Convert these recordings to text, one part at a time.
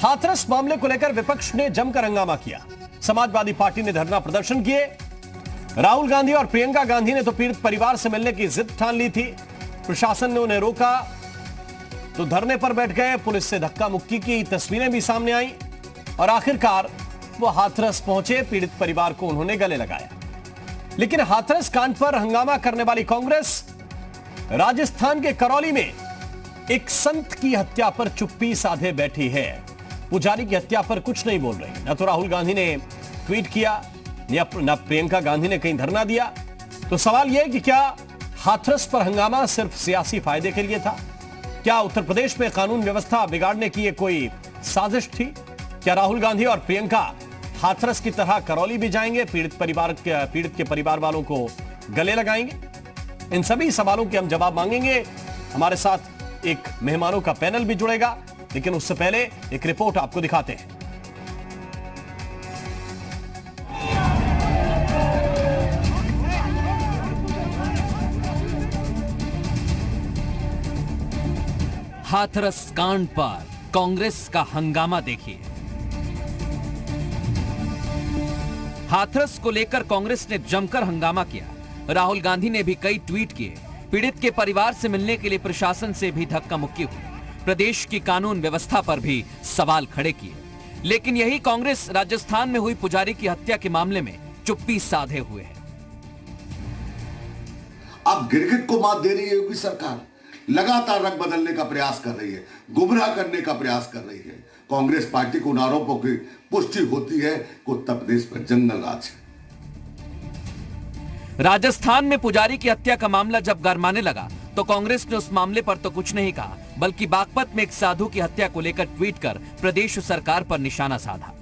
हाथरस मामले को लेकर विपक्ष ने जमकर हंगामा किया। समाजवादी पार्टी ने धरना प्रदर्शन किए। राहुल गांधी और प्रियंका गांधी ने तो पीड़ित परिवार से मिलने की जिद ठान ली थी। प्रशासन ने उन्हें रोका तो धरने पर बैठ गए। पुलिस से धक्का मुक्की की तस्वीरें भी सामने आई और आखिरकार वो हाथरस पहुंचे। पीड़ित परिवार को उन्होंने गले लगाया। लेकिन हाथरस कांड पर हंगामा करने वाली कांग्रेस राजस्थान के करौली में एक संत की हत्या पर चुप्पी साधे बैठी है। पुजारी की हत्या पर कुछ नहीं बोल रही। न तो राहुल गांधी ने ट्वीट किया न प्रियंका गांधी ने कहीं धरना दिया। तो सवाल यह कि क्या हाथरस पर हंगामा सिर्फ सियासी फायदे के लिए था? क्या उत्तर प्रदेश में कानून व्यवस्था बिगाड़ने की यह कोई साजिश थी? क्या राहुल गांधी और प्रियंका हाथरस की तरह करौली भी जाएंगे, पीड़ित के परिवार वालों को गले लगाएंगे? इन सभी सवालों के हम जवाब मांगेंगे। हमारे साथ एक मेहमानों का पैनल भी जुड़ेगा, लेकिन उससे पहले एक रिपोर्ट आपको दिखाते हैं। हाथरस कांड पर कांग्रेस का हंगामा देखिए। हाथरस को लेकर कांग्रेस ने जमकर हंगामा किया। राहुल गांधी ने भी कई ट्वीट किए। पीड़ित के परिवार से मिलने के लिए प्रशासन से भी धक्का मुक्की हुई। प्रदेश की कानून व्यवस्था पर भी सवाल खड़े किए। लेकिन यही कांग्रेस राजस्थान में हुई पुजारी की हत्या के मामले में चुप्पी साधे हुए है। अब गिरगिट को मात दे रही है योगी सरकार। लगातार रंग बदलने का प्रयास कर रही है, गुमराह करने का प्रयास कर रही है। कांग्रेस पार्टी को उन आरोपों की पुष्टि होती है कि उत्तर प्रदेश पर जंगल राज है। राजस्थान में पुजारी की हत्या का मामला जब गरमाने लगा तो कांग्रेस ने उस मामले पर तो कुछ नहीं कहा, बल्कि बागपत में एक साधु की हत्या को लेकर ट्वीट कर प्रदेश सरकार पर निशाना साधा।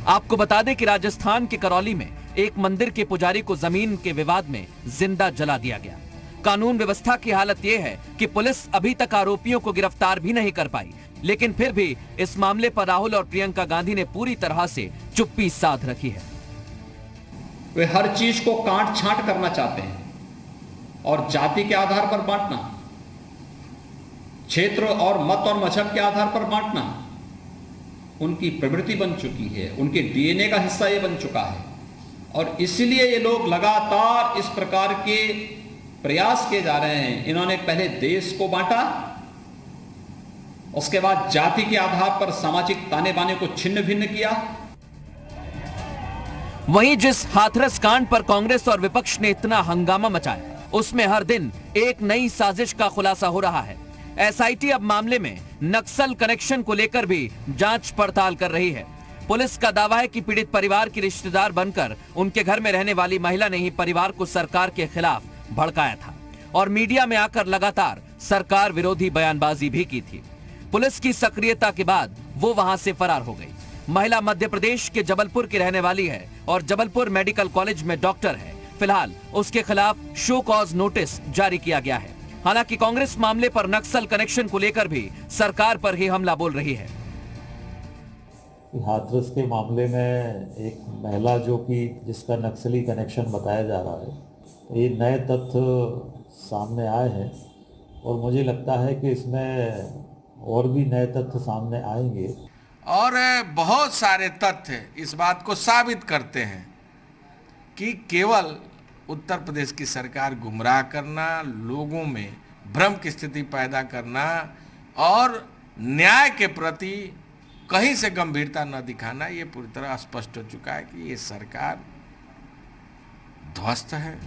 आपको बता दें कि राजस्थान के करौली में एक मंदिर के पुजारी को जमीन के विवाद में जिंदा जला दिया गया। कानून व्यवस्था की हालत यह है कि पुलिस अभी तक आरोपियों को गिरफ्तार भी नहीं कर पाई, लेकिन फिर भी इस मामले पर राहुल और प्रियंका गांधी ने पूरी तरह से चुप्पी साध रखी है। वे हर चीज को काट छांट करना चाहते हैं और जाति के आधार पर बांटना, क्षेत्र और मत और मजहब के आधार पर बांटना उनकी प्रवृत्ति बन चुकी है, उनके डीएनए का हिस्सा ये बन चुका है। और इसलिए ये लोग लगातार इस प्रकार के प्रयास किए जा रहे हैं। इन्होंने पहले देश को बांटा, उसके बाद जाति के आधार पर सामाजिक ताने बाने को छिन्न भिन्न किया। वहीं जिस हाथरस कांड पर कांग्रेस और विपक्ष ने इतना हंगामा मचाया, उसमें हर दिन एक नई साजिश का खुलासा हो रहा है। एसआईटी अब मामले में नक्सल कनेक्शन को लेकर भी जांच पड़ताल कर रही है। पुलिस का दावा है कि पीड़ित परिवार की रिश्तेदार बनकर उनके घर में रहने वाली महिला ने ही परिवार को सरकार के खिलाफ भड़काया था और मीडिया में आकर लगातार सरकार विरोधी बयानबाजी भी की थी। पुलिस की सक्रियता के बाद वो वहां से फरार हो गई। महिला मध्य प्रदेश के जबलपुर की रहने वाली है और जबलपुर मेडिकल कॉलेज में डॉक्टर है। फिलहाल उसके खिलाफ शो कॉज नोटिस जारी किया गया है। हालांकि कांग्रेस मामले पर नक्सल कनेक्शन को लेकर भी सरकार पर ही हमला बोल रही है। हाथरस के मामले में एक महिला जिसका नक्सली कनेक्शन बताया जा रहा है, ये नए तथ्य सामने आए हैं और मुझे लगता है कि इसमें और भी नए तथ्य सामने आएंगे और बहुत सारे तथ्य इस बात को साबित करते हैं कि केवल उत्तर प्रदेश की सरकार गुमराह करना, लोगों में भ्रम की स्थिति पैदा करना और न्याय के प्रति कहीं से गंभीरता न दिखाना, ये पूरी तरह स्पष्ट हो चुका है कि ये सरकार ध्वस्त है।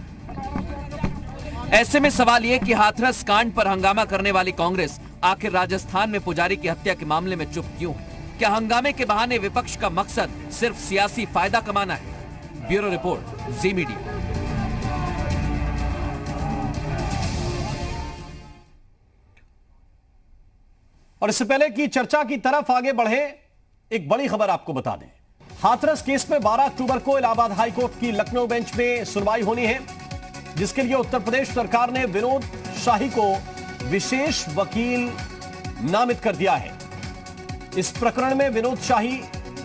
ऐसे में सवाल ये कि हाथरस कांड पर हंगामा करने वाली कांग्रेस आखिर राजस्थान में पुजारी की हत्या के मामले में चुप क्यों है? क्या हंगामे के बहाने विपक्ष का मकसद सिर्फ सियासी फायदा कमाना है? ब्यूरो रिपोर्ट, जी मीडिया। और इससे पहले कि चर्चा की तरफ आगे बढ़े, एक बड़ी खबर आपको बता दें। हाथरस केस में 12 अक्टूबर को इलाहाबाद हाईकोर्ट की लखनऊ बेंच में सुनवाई होनी है, जिसके लिए उत्तर प्रदेश सरकार ने विनोद शाही को विशेष वकील नामित कर दिया है। इस प्रकरण में विनोद शाही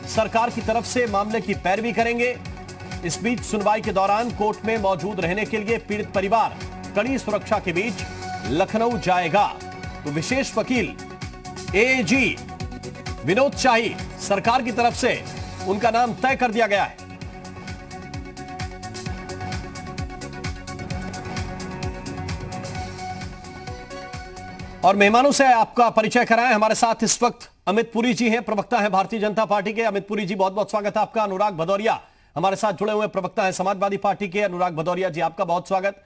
सरकार की तरफ से मामले की पैरवी करेंगे। इस बीच सुनवाई के दौरान कोर्ट में मौजूद रहने के लिए पीड़ित परिवार कड़ी सुरक्षा के बीच लखनऊ जाएगा। तो विशेष वकील एएजी विनोद शाही, सरकार की तरफ से उनका नाम तय कर दिया गया है। और मेहमानों से आपका परिचय कराएं। हमारे साथ इस वक्त अमित पुरी जी हैं, प्रवक्ता हैं भारतीय जनता पार्टी के। अमित पुरी जी, बहुत बहुत स्वागत है आपका। अनुराग भदौरिया हमारे साथ जुड़े हुए प्रवक्ता हैं समाजवादी पार्टी के। अनुराग भदौरिया जी, आपका बहुत स्वागत।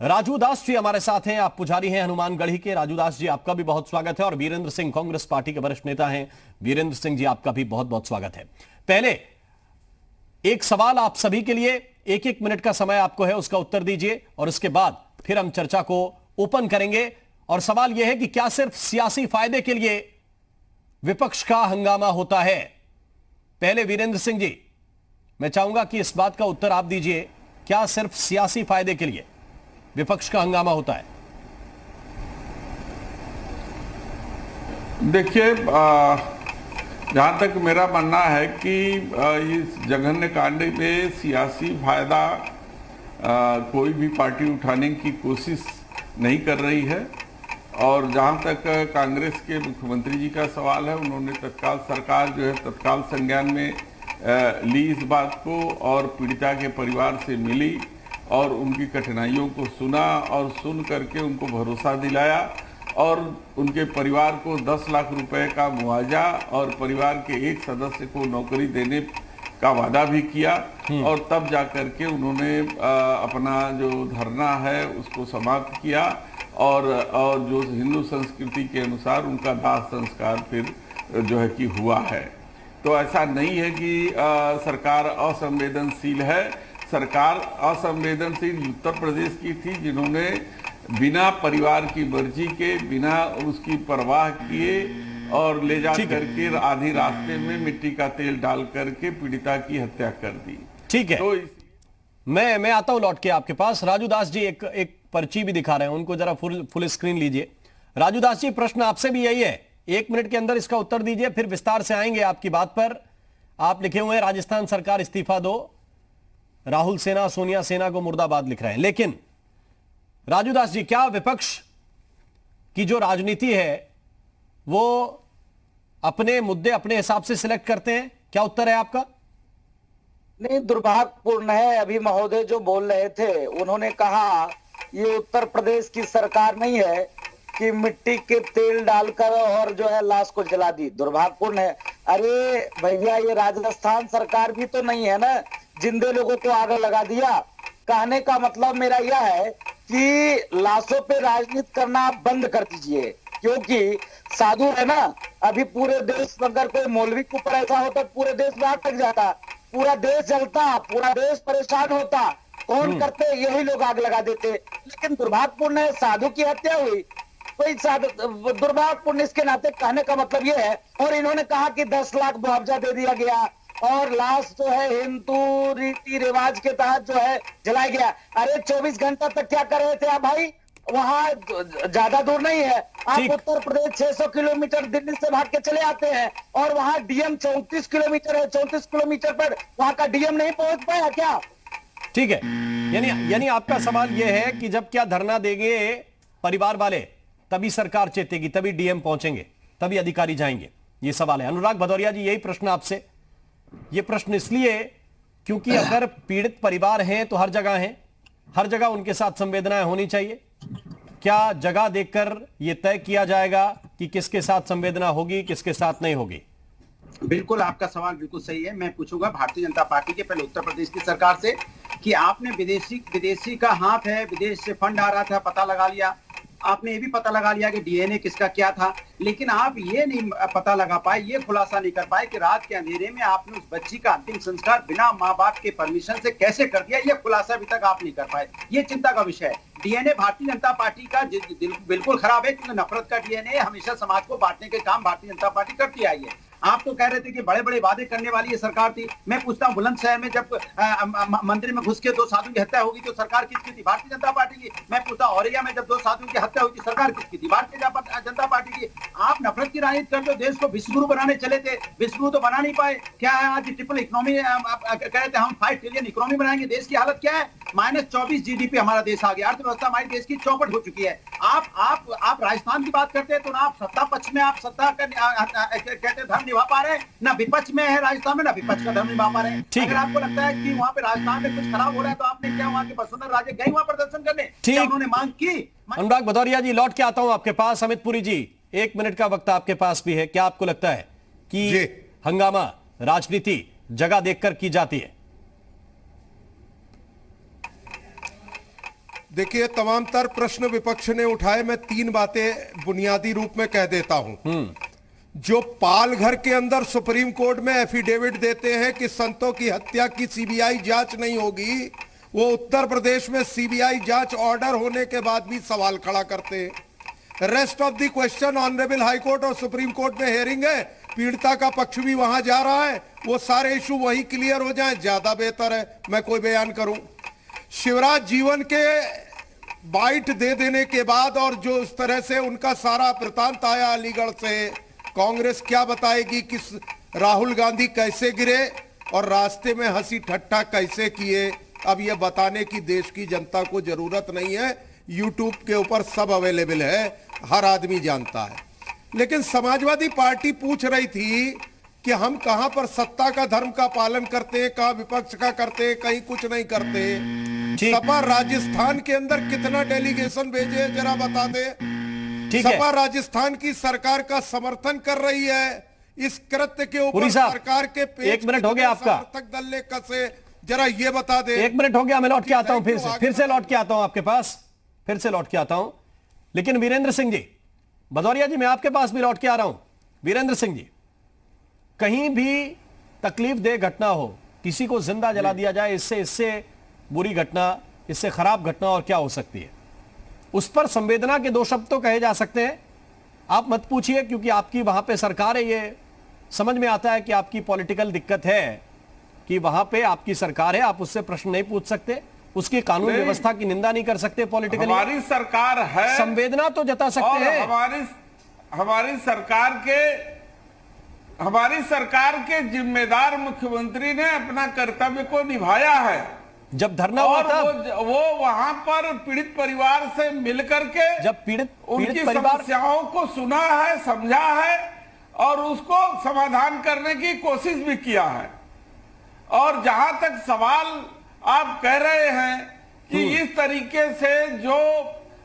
राजू दास जी हमारे साथ हैं, आप पुजारी हैं हनुमानगढ़ी के। राजू दास जी, आपका भी बहुत स्वागत है। और वीरेंद्र सिंह, कांग्रेस पार्टी के वरिष्ठ नेता हैं। वीरेंद्र सिंह जी, आपका भी बहुत बहुत स्वागत है। पहले एक सवाल आप सभी के लिए, 1-1 मिनट का समय आपको है, उसका उत्तर दीजिए और उसके बाद फिर हम चर्चा को ओपन करेंगे। और सवाल यह है कि क्या सिर्फ सियासी फायदे के लिए विपक्ष का हंगामा होता है? पहले वीरेंद्र सिंह जी, मैं चाहूंगा कि इस बात का उत्तर आप दीजिए। क्या सिर्फ सियासी फायदे के लिए विपक्ष का हंगामा होता है? देखिए, जहाँ तक मेरा मानना है कि इस जघन्य कांड में सियासी फायदा कोई भी पार्टी उठाने की कोशिश नहीं कर रही है। और जहाँ तक कांग्रेस के मुख्यमंत्री जी का सवाल है, उन्होंने तत्काल सरकार जो है तत्काल संज्ञान में ली इस बात को और पीड़िता के परिवार से मिली और उनकी कठिनाइयों को सुना और सुन करके उनको भरोसा दिलाया और उनके परिवार को 10 लाख रुपए का मुआवजा और परिवार के एक सदस्य को नौकरी देने का वादा भी किया। और तब जाकर के उन्होंने अपना जो धरना है उसको समाप्त किया और जो हिंदू संस्कृति के अनुसार उनका दाह संस्कार फिर जो है कि हुआ है। तो ऐसा नहीं है कि सरकार असंवेदनशील है। सरकार असंवेदनशील उत्तर प्रदेश की थी, जिन्होंने बिना परिवार की मर्जी के, बिना उसकी परवाह किए और ले जा करके आधी रास्ते में मिट्टी का तेल डाल करके पीड़िता की हत्या कर दी। ठीक है, तो मैं आता हूं लौट के आपके पास। राजू दास जी एक पर्ची भी दिखा रहे हैं, उनको जरा फुल स्क्रीन लीजिए। राजू दास जी, प्रश्न आपसे भी यही है, 1 मिनट के अंदर इसका उत्तर दीजिए, फिर विस्तार से आएंगे आपकी बात पर। आप लिखे हुए हैं राजस्थान सरकार इस्तीफा दो, राहुल सेना सोनिया सेना को मुर्दाबाद लिख रहे हैं। लेकिन राजू दास जी, क्या विपक्ष की जो राजनीति है वो अपने मुद्दे अपने हिसाब से सिलेक्ट करते हैं? क्या उत्तर है आपका? नहीं, दुर्भाग्यपूर्ण है। अभी महोदय जो बोल रहे थे, उन्होंने कहा ये उत्तर प्रदेश की सरकार नहीं है कि मिट्टी के तेल डालकर और जो है लाश को जला दी। दुर्भाग्यपूर्ण है। अरे भैया, ये राजस्थान सरकार भी तो नहीं है ना, जिंदे लोगों को आग लगा दिया। कहने का मतलब मेरा यह है कि लाशों पे राजनीति करना आप बंद कर दीजिए, क्योंकि साधु है ना। अभी पूरे देश में अगर कोई मौलवी को ऊपर ऐसा होता, पूरे देश में आग लग जाता, पूरा देश जलता, पूरा देश परेशान होता। कौन करते? यही लोग आग लगा देते। लेकिन दुर्भाग्यपूर्ण है, साधु की हत्या हुई, कोई साधु दुर्भाग्यपूर्ण। इसके नाते कहने का मतलब ये है। और इन्होंने कहा कि 10 लाख मुआवजा दे दिया गया और लाश जो है हिंदू रीति रिवाज के तहत जो है जलाया गया। अरे 24 घंटा तक क्या कर रहे थे आप भाई? वहां ज्यादा दूर नहीं है, आप उत्तर प्रदेश 600 किलोमीटर दिल्ली से भाग के चले आते हैं और वहां डीएम 34 किलोमीटर है। 34 किलोमीटर पर वहां का डीएम नहीं पहुंच पाया क्या? ठीक है, यानी आपका सवाल यह है कि जब क्या धरना देंगे परिवार वाले, तभी सरकार चेतेगी, तभी डीएम पहुंचेंगे, तभी अधिकारी जाएंगे, ये सवाल है। अनुराग भदौरिया जी, यही प्रश्न आपसे। ये प्रश्न इसलिए क्योंकि अगर पीड़ित परिवार हैं तो हर जगह हैं, हर जगह उनके साथ संवेदनाएं होनी चाहिए। क्या जगह देखकर यह तय किया जाएगा कि किसके साथ संवेदना होगी, किसके साथ नहीं होगी? बिल्कुल, आपका सवाल बिल्कुल सही है। मैं पूछूंगा भारतीय जनता पार्टी के, पहले उत्तर प्रदेश की सरकार से, कि आपने विदेशी का हाथ है, विदेश से फंड आ रहा था, पता लगा लिया। आपने ये भी पता लगा लिया कि डीएनए किसका क्या था, लेकिन आप ये नहीं पता लगा पाए, ये खुलासा नहीं कर पाए कि रात के अंधेरे में आपने उस बच्ची का अंतिम संस्कार बिना माँ बाप के परमिशन से कैसे कर दिया। ये खुलासा अभी तक आप नहीं कर पाए। ये चिंता का विषय है। डीएनए भारतीय जनता पार्टी का बिल्कुल खराब है, क्योंकि नफरत का डीएनए हमेशा समाज को बांटने के काम भारतीय जनता पार्टी करती आई है। आप तो कह रहे थे कि बड़े बड़े वादे करने वाली ये सरकार थी। मैं पूछता हूँ, बुलंदशहर में जब मंदिर में घुस के 2 साधुओं की हत्या होगी तो सरकार किसकी थी? भारतीय जनता पार्टी की। मैं पूछता हूँ, औरैया में जब 2 साधुओं की हत्या हुई थी सरकार किसकी थी? भारतीय जनता पार्टी की। आप नफरत की राजनीति कर, जो देश को विश्वगुरु बनाने चले थे, विश्वगुरु तो बना नहीं पाए। क्या है आज ट्रिपल इकोनॉमी कह रहे थे हम 5 ट्रिलियन इकोनॉमी बनाएंगे। देश की हालत क्या है? -24 जीडीपी हमारा देश आ गया। अर्थव्यवस्था हमारे देश की चौपट हो चुकी है। आप राजस्थान की बात करते हैं तो ना आप सत्ता पक्ष में आप सत्ता कहते धर्म निभा पा रहे हैं, ना विपक्ष में है राजस्थान में, ना विपक्ष का धर्म निभा पा रहे हैं। अगर आपको लगता है कि वहाँ पे राजस्थान में कुछ खराब हो रहा है तो आपने क्या वहाँ के वसुंधरा राजे गए वहाँ प्रदर्शन करने? क्या उन्होंने मांग की? अनुराग भदौरिया जी, लौट के आता हूं आपके पास। अमित पुरी जी, 1 मिनट का वक्त आपके पास भी है। क्या आपको लगता है कि हंगामा राजनीति जगह देखकर की जाती है? देखिए, तमाम तर प्रश्न विपक्ष ने उठाए। मैं 3 बातें बुनियादी रूप में कह देता हूं। जो पाल घर के अंदर सुप्रीम कोर्ट में एफिडेविट देते हैं कि संतों की हत्या की सीबीआई जांच नहीं होगी, वो उत्तर प्रदेश में सीबीआई जांच ऑर्डर होने के बाद भी सवाल खड़ा करते हैं। Rest of the question honourable high court और सुप्रीम कोर्ट में हियरिंग है, पीड़िता का पक्ष भी वहां जा रहा है, वो सारे इशू वही क्लियर हो जाएं, ज्यादा बेहतर है। मैं कोई बयान करूं, शिवराज जीवन के बाइट दे देने के बाद और जो इस तरह से उनका सारा वृतांत आया अलीगढ़ से, कांग्रेस क्या बताएगी कि राहुल गांधी कैसे गिरे और रास्ते में हंसी ठट्ठा कैसे किए? अब यह बताने की देश की जनता को जरूरत नहीं है। यूट्यूब के ऊपर सब अवेलेबल है, हर आदमी जानता है। लेकिन समाजवादी पार्टी पूछ रही थी कि हम कहां पर सत्ता का धर्म का पालन करते हैं, कहां विपक्ष का करते हैं, कहीं कुछ नहीं करते। सपा राजस्थान के अंदर कितना डेलीगेशन भेजे जरा बता दे। सपा राजस्थान की सरकार का समर्थन कर रही है। इस कृत्य के ऊपर सरकार के पेज 1 मिनट हो गया आपका। समर्थक दल ने कसे, जरा ये बता दे। 1 मिनट हो गया, मैं लौट के आता हूं, फिर से लौट के आता हूं आपके पास, फिर से लौट के आता हूं। लेकिन वीरेंद्र सिंह जी, भदौरिया जी, मैं आपके पास भी लौट के आ रहा हूं। वीरेंद्र सिंह जी, कहीं भी तकलीफ दे घटना हो, किसी को जिंदा जला दिया जाए, इससे बुरी घटना, इससे खराब घटना और क्या हो सकती है? उस पर संवेदना के 2 शब्द तो कहे जा सकते हैं। आप मत पूछिए, क्योंकि आपकी वहां पे सरकार है। ये समझ में आता है कि आपकी पॉलिटिकल दिक्कत है, कि वहां पे आपकी सरकार है, आप उससे प्रश्न नहीं पूछ सकते, उसकी कानून व्यवस्था की निंदा नहीं कर सकते पॉलिटिकली। हमारी सरकार है, संवेदना तो जता सकते हैं। हमारी सरकार के जिम्मेदार मुख्यमंत्री ने अपना कर्तव्य को निभाया है। जब धरना हुआ था, वो वहां पर पीड़ित परिवार से मिलकर के जब पीड़ित उनकी परिवार समस्याओं को सुना है, समझा है और उसको समाधान करने की कोशिश भी किया है। और जहां तक सवाल आप कह रहे हैं कि इस तरीके से जो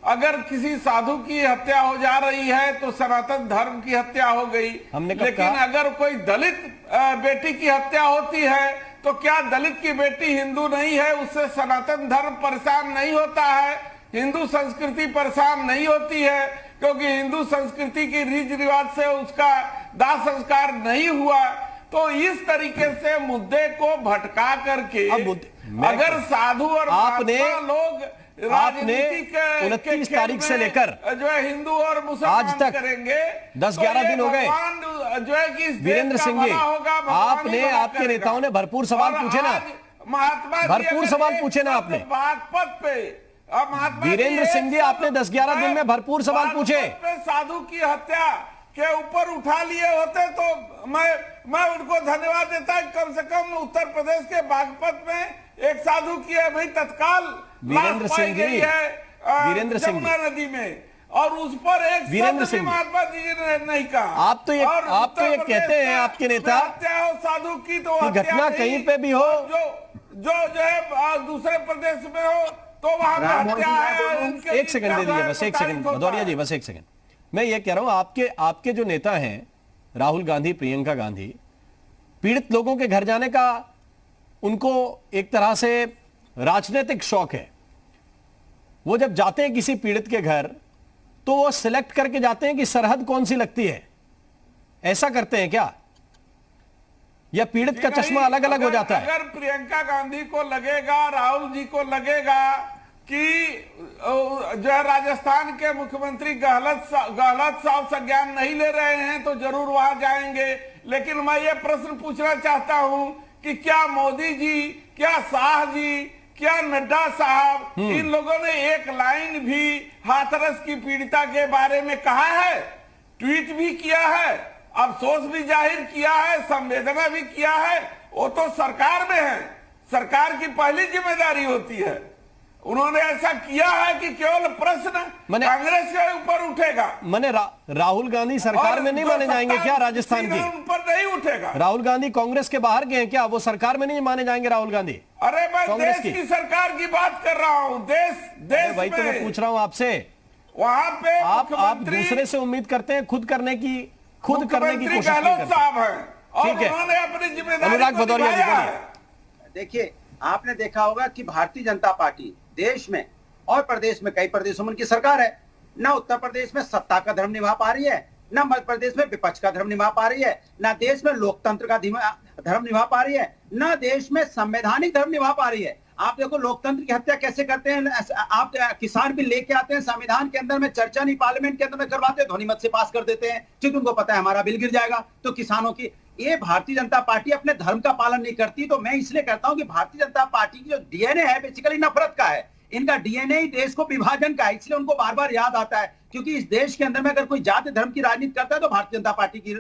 अगर किसी साधु की हत्या हो जा रही है तो सनातन धर्म की हत्या हो गई, लेकिन अगर कोई दलित बेटी की हत्या होती है तो क्या दलित की बेटी हिंदू नहीं है, उससे सनातन धर्म परेशान नहीं होता है, हिंदू संस्कृति परेशान नहीं होती है? क्योंकि हिंदू संस्कृति की रीति रिवाज से उसका दाह संस्कार नहीं हुआ। तो इस तरीके से मुद्दे को भटका करके अगर साधु और लोग आपने 29 तारीख से लेकर जो है हिंदू और मुसलमान आज तक करेंगे 10-11 दिन हो गए। जो है कि वीरेंद्र सिंह जी, आपने, आपके नेताओं ने भरपूर सवाल पूछे ना, महात्मा भरपूर सवाल पूछे ना आपने। बागपत पे वीरेंद्र सिंह जी, आपने 10-11 दिन में भरपूर सवाल पूछे। साधु की हत्या के ऊपर उठा लिए होते तो मैं उनको धन्यवाद देता। कम से कम उत्तर प्रदेश के बागपत में एक साधु की है भाई तत्काल वीरेंद्र सिंह जी, वीरेंद्र सिंह जी नदी में, और उस पर एक वीरेंद्र सिंह महात्मा जी ने नहीं कहा। आप तो ये कहते हैं आपके नेता, हत्या हो साधु की तो घटना कहीं पे भी हो, जो है दूसरे प्रदेश में हो तो वहां हत्या है। 1 सेकंड दे दीजिए, बस 1 सेकंड भदौरिया जी, बस 1 सेकंड। मैं ये कह रहा हूं, आपके जो नेता हैं राहुल गांधी, प्रियंका गांधी, पीड़ित लोगों के घर जाने का उनको एक तरह से राजनीतिक शौक है। वो जब जाते हैं किसी पीड़ित के घर तो वो सिलेक्ट करके जाते हैं कि सरहद कौन सी लगती है। ऐसा करते हैं क्या, या पीड़ित का चश्मा अलग अलग हो जाता है? अगर प्रियंका गांधी को लगेगा, राहुल जी को लगेगा कि जो है राजस्थान के मुख्यमंत्री गहलोत साहब संज्ञान नहीं ले रहे हैं तो जरूर वहां जाएंगे। लेकिन मैं ये प्रश्न पूछना चाहता हूं कि क्या मोदी जी, क्या शाह जी, क्या नड्डा साहब, इन लोगों ने एक लाइन भी हाथरस की पीड़िता के बारे में कहा है? ट्वीट भी किया है, अफसोस भी जाहिर किया है, संवेदना भी किया है। वो तो सरकार में है, सरकार की पहली जिम्मेदारी होती है। उन्होंने ऐसा किया है कि केवल प्रश्न कांग्रेस के ऊपर उठेगा। राहुल गांधी सरकार में नहीं माने जाएंगे क्या? राजस्थान की ऊपर नहीं उठेगा। राहुल गांधी कांग्रेस के बाहर गए हैं क्या? वो सरकार में नहीं माने जाएंगे राहुल गांधी? अरे मैं देश की सरकार की बात कर रहा हूँ। देश भाई तो मैं पूछ रहा हूँ आपसे, वहां पे आप दूसरे से उम्मीद करते हैं, खुद करने की कोशिश गहलोत साहब है और ठीक है। उन्होंने अपनी जिम्मेदारी अनुराग भदौरिया जी बोलिए। देखिए, आपने देखा होगा कि भारतीय जनता पार्टी देश में और प्रदेश में, कई प्रदेशों में उनकी सरकार है, ना उत्तर प्रदेश में सत्ता का धर्म निभा पा रही है, ना मध्य प्रदेश में विपक्ष का धर्म निभा पा रही है, ना देश में लोकतंत्र का धर्म निभा पा रही है, ना देश में संवैधानिक धर्म निभा पा रही है। आप देखो लोकतंत्र की हत्या कैसे करते हैं। आप किसान बिल लेके आते हैं, संविधान के अंदर में चर्चा नहीं पार्लियामेंट के अंदर में करवाते हैं, ध्वनिमत से पास कर देते हैं, क्योंकि उनको पता है हमारा बिल गिर जाएगा। तो किसानों की ये भारतीय जनता पार्टी अपने धर्म का पालन नहीं करती। तो मैं इसलिए कहता हूं कि भारतीय जनता पार्टी की जो डीएनए है बेसिकली नफरत का है। इनका डीएनए ही देश को विभाजन का है, इसलिए उनको बार बार याद आता है। क्योंकि इस देश के अंदर में अगर कोई जाति धर्म की राजनीति करता है तो भारतीय जनता पार्टी की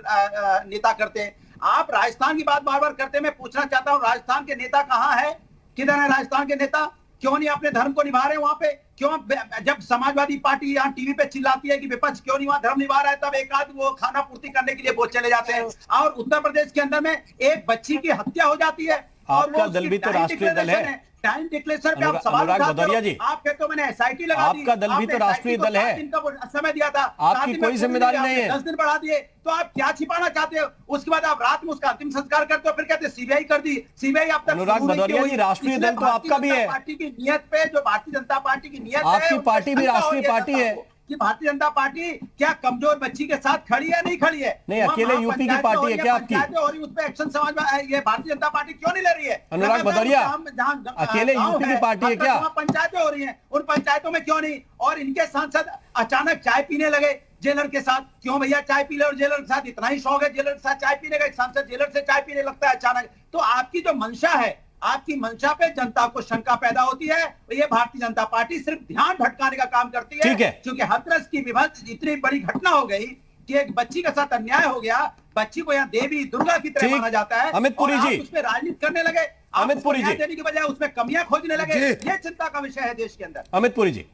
नेता करते हैं। आप राजस्थान की बात बार बार करते हैं, मैं पूछना चाहता हूं राजस्थान के नेता कहां है? किधर है राजस्थान के नेता? क्यों नहीं अपने धर्म को निभा रहे वहां पे? क्यों जब समाजवादी पार्टी यहाँ टीवी पे चिल्लाती है कि विपक्ष क्यों नहीं वहां धर्म निभा रहा है, तब एक आध वो खाना पूर्ति करने के लिए वो चले जाते हैं। और उत्तर प्रदेश के अंदर में एक बच्ची की हत्या हो जाती है और आपका दल भी तो राष्ट्रीय दल है। टाइम डिक्लेरेशन पे आप सवाल उठाते हो। आप कहते हो मैंने एसआईटी लगा दी, आपका दल भी तो राष्ट्रीय दल है। इनका समय दिया था, आपकी कोई जिम्मेदारी नहीं है। 10 दिन बढ़ा दिए, तो आप क्या छिपाना चाहते हो? उसके बाद आप रात में उसका अंतिम संस्कार करते हो, फिर कहते सीबीआई कर दी। सीबीआई अब तक अनुराग भदौरिया जी, राष्ट्रीय दल तो आपका भी है। पार्टी की नियत पे, जो भारतीय जनता पार्टी की नियत है, आपकी पार्टी भी राष्ट्रीय पार्टी है कि भारतीय जनता पार्टी क्या कमजोर बच्ची के साथ खड़ी है? नहीं खड़ी है। नहीं, अकेले यूपी की पार्टी है क्या आपकी? और उस पे एक्शन समाज में ये भारतीय जनता पार्टी क्यों नहीं ले रही है? अनुराग भदौरिया, अकेले यूपी की पार्टी है क्या? पंचायतें हो रही हैं, उन पंचायतों में क्यों नहीं? और इनके सांसद अचानक चाय पीने लगे जेलर के साथ। क्यों भैया चाय पी ले? और जेलर के साथ इतना ही शौक है जेलर के साथ चाय पीने का? एक सांसद जेलर से चाय पीने लगता है अचानक। तो आपकी जो मंशा है, आपकी मंशा पे जनता को शंका पैदा होती है। ये भारतीय जनता पार्टी सिर्फ ध्यान भटकाने का काम करती है। ठीक है। क्योंकि हाथरस की विभत्स इतनी बड़ी घटना हो गई कि एक बच्ची के साथ अन्याय हो गया। बच्ची को यहाँ देवी दुर्गा की तरह माना जाता है। अमित पुरी जी, उसमें राजनीति करने लगे। अमित पुरी जी, देने की बजाय उसमें कमियां खोजने लगे। ये चिंता का विषय है देश के अंदर। अमित पुरी जी।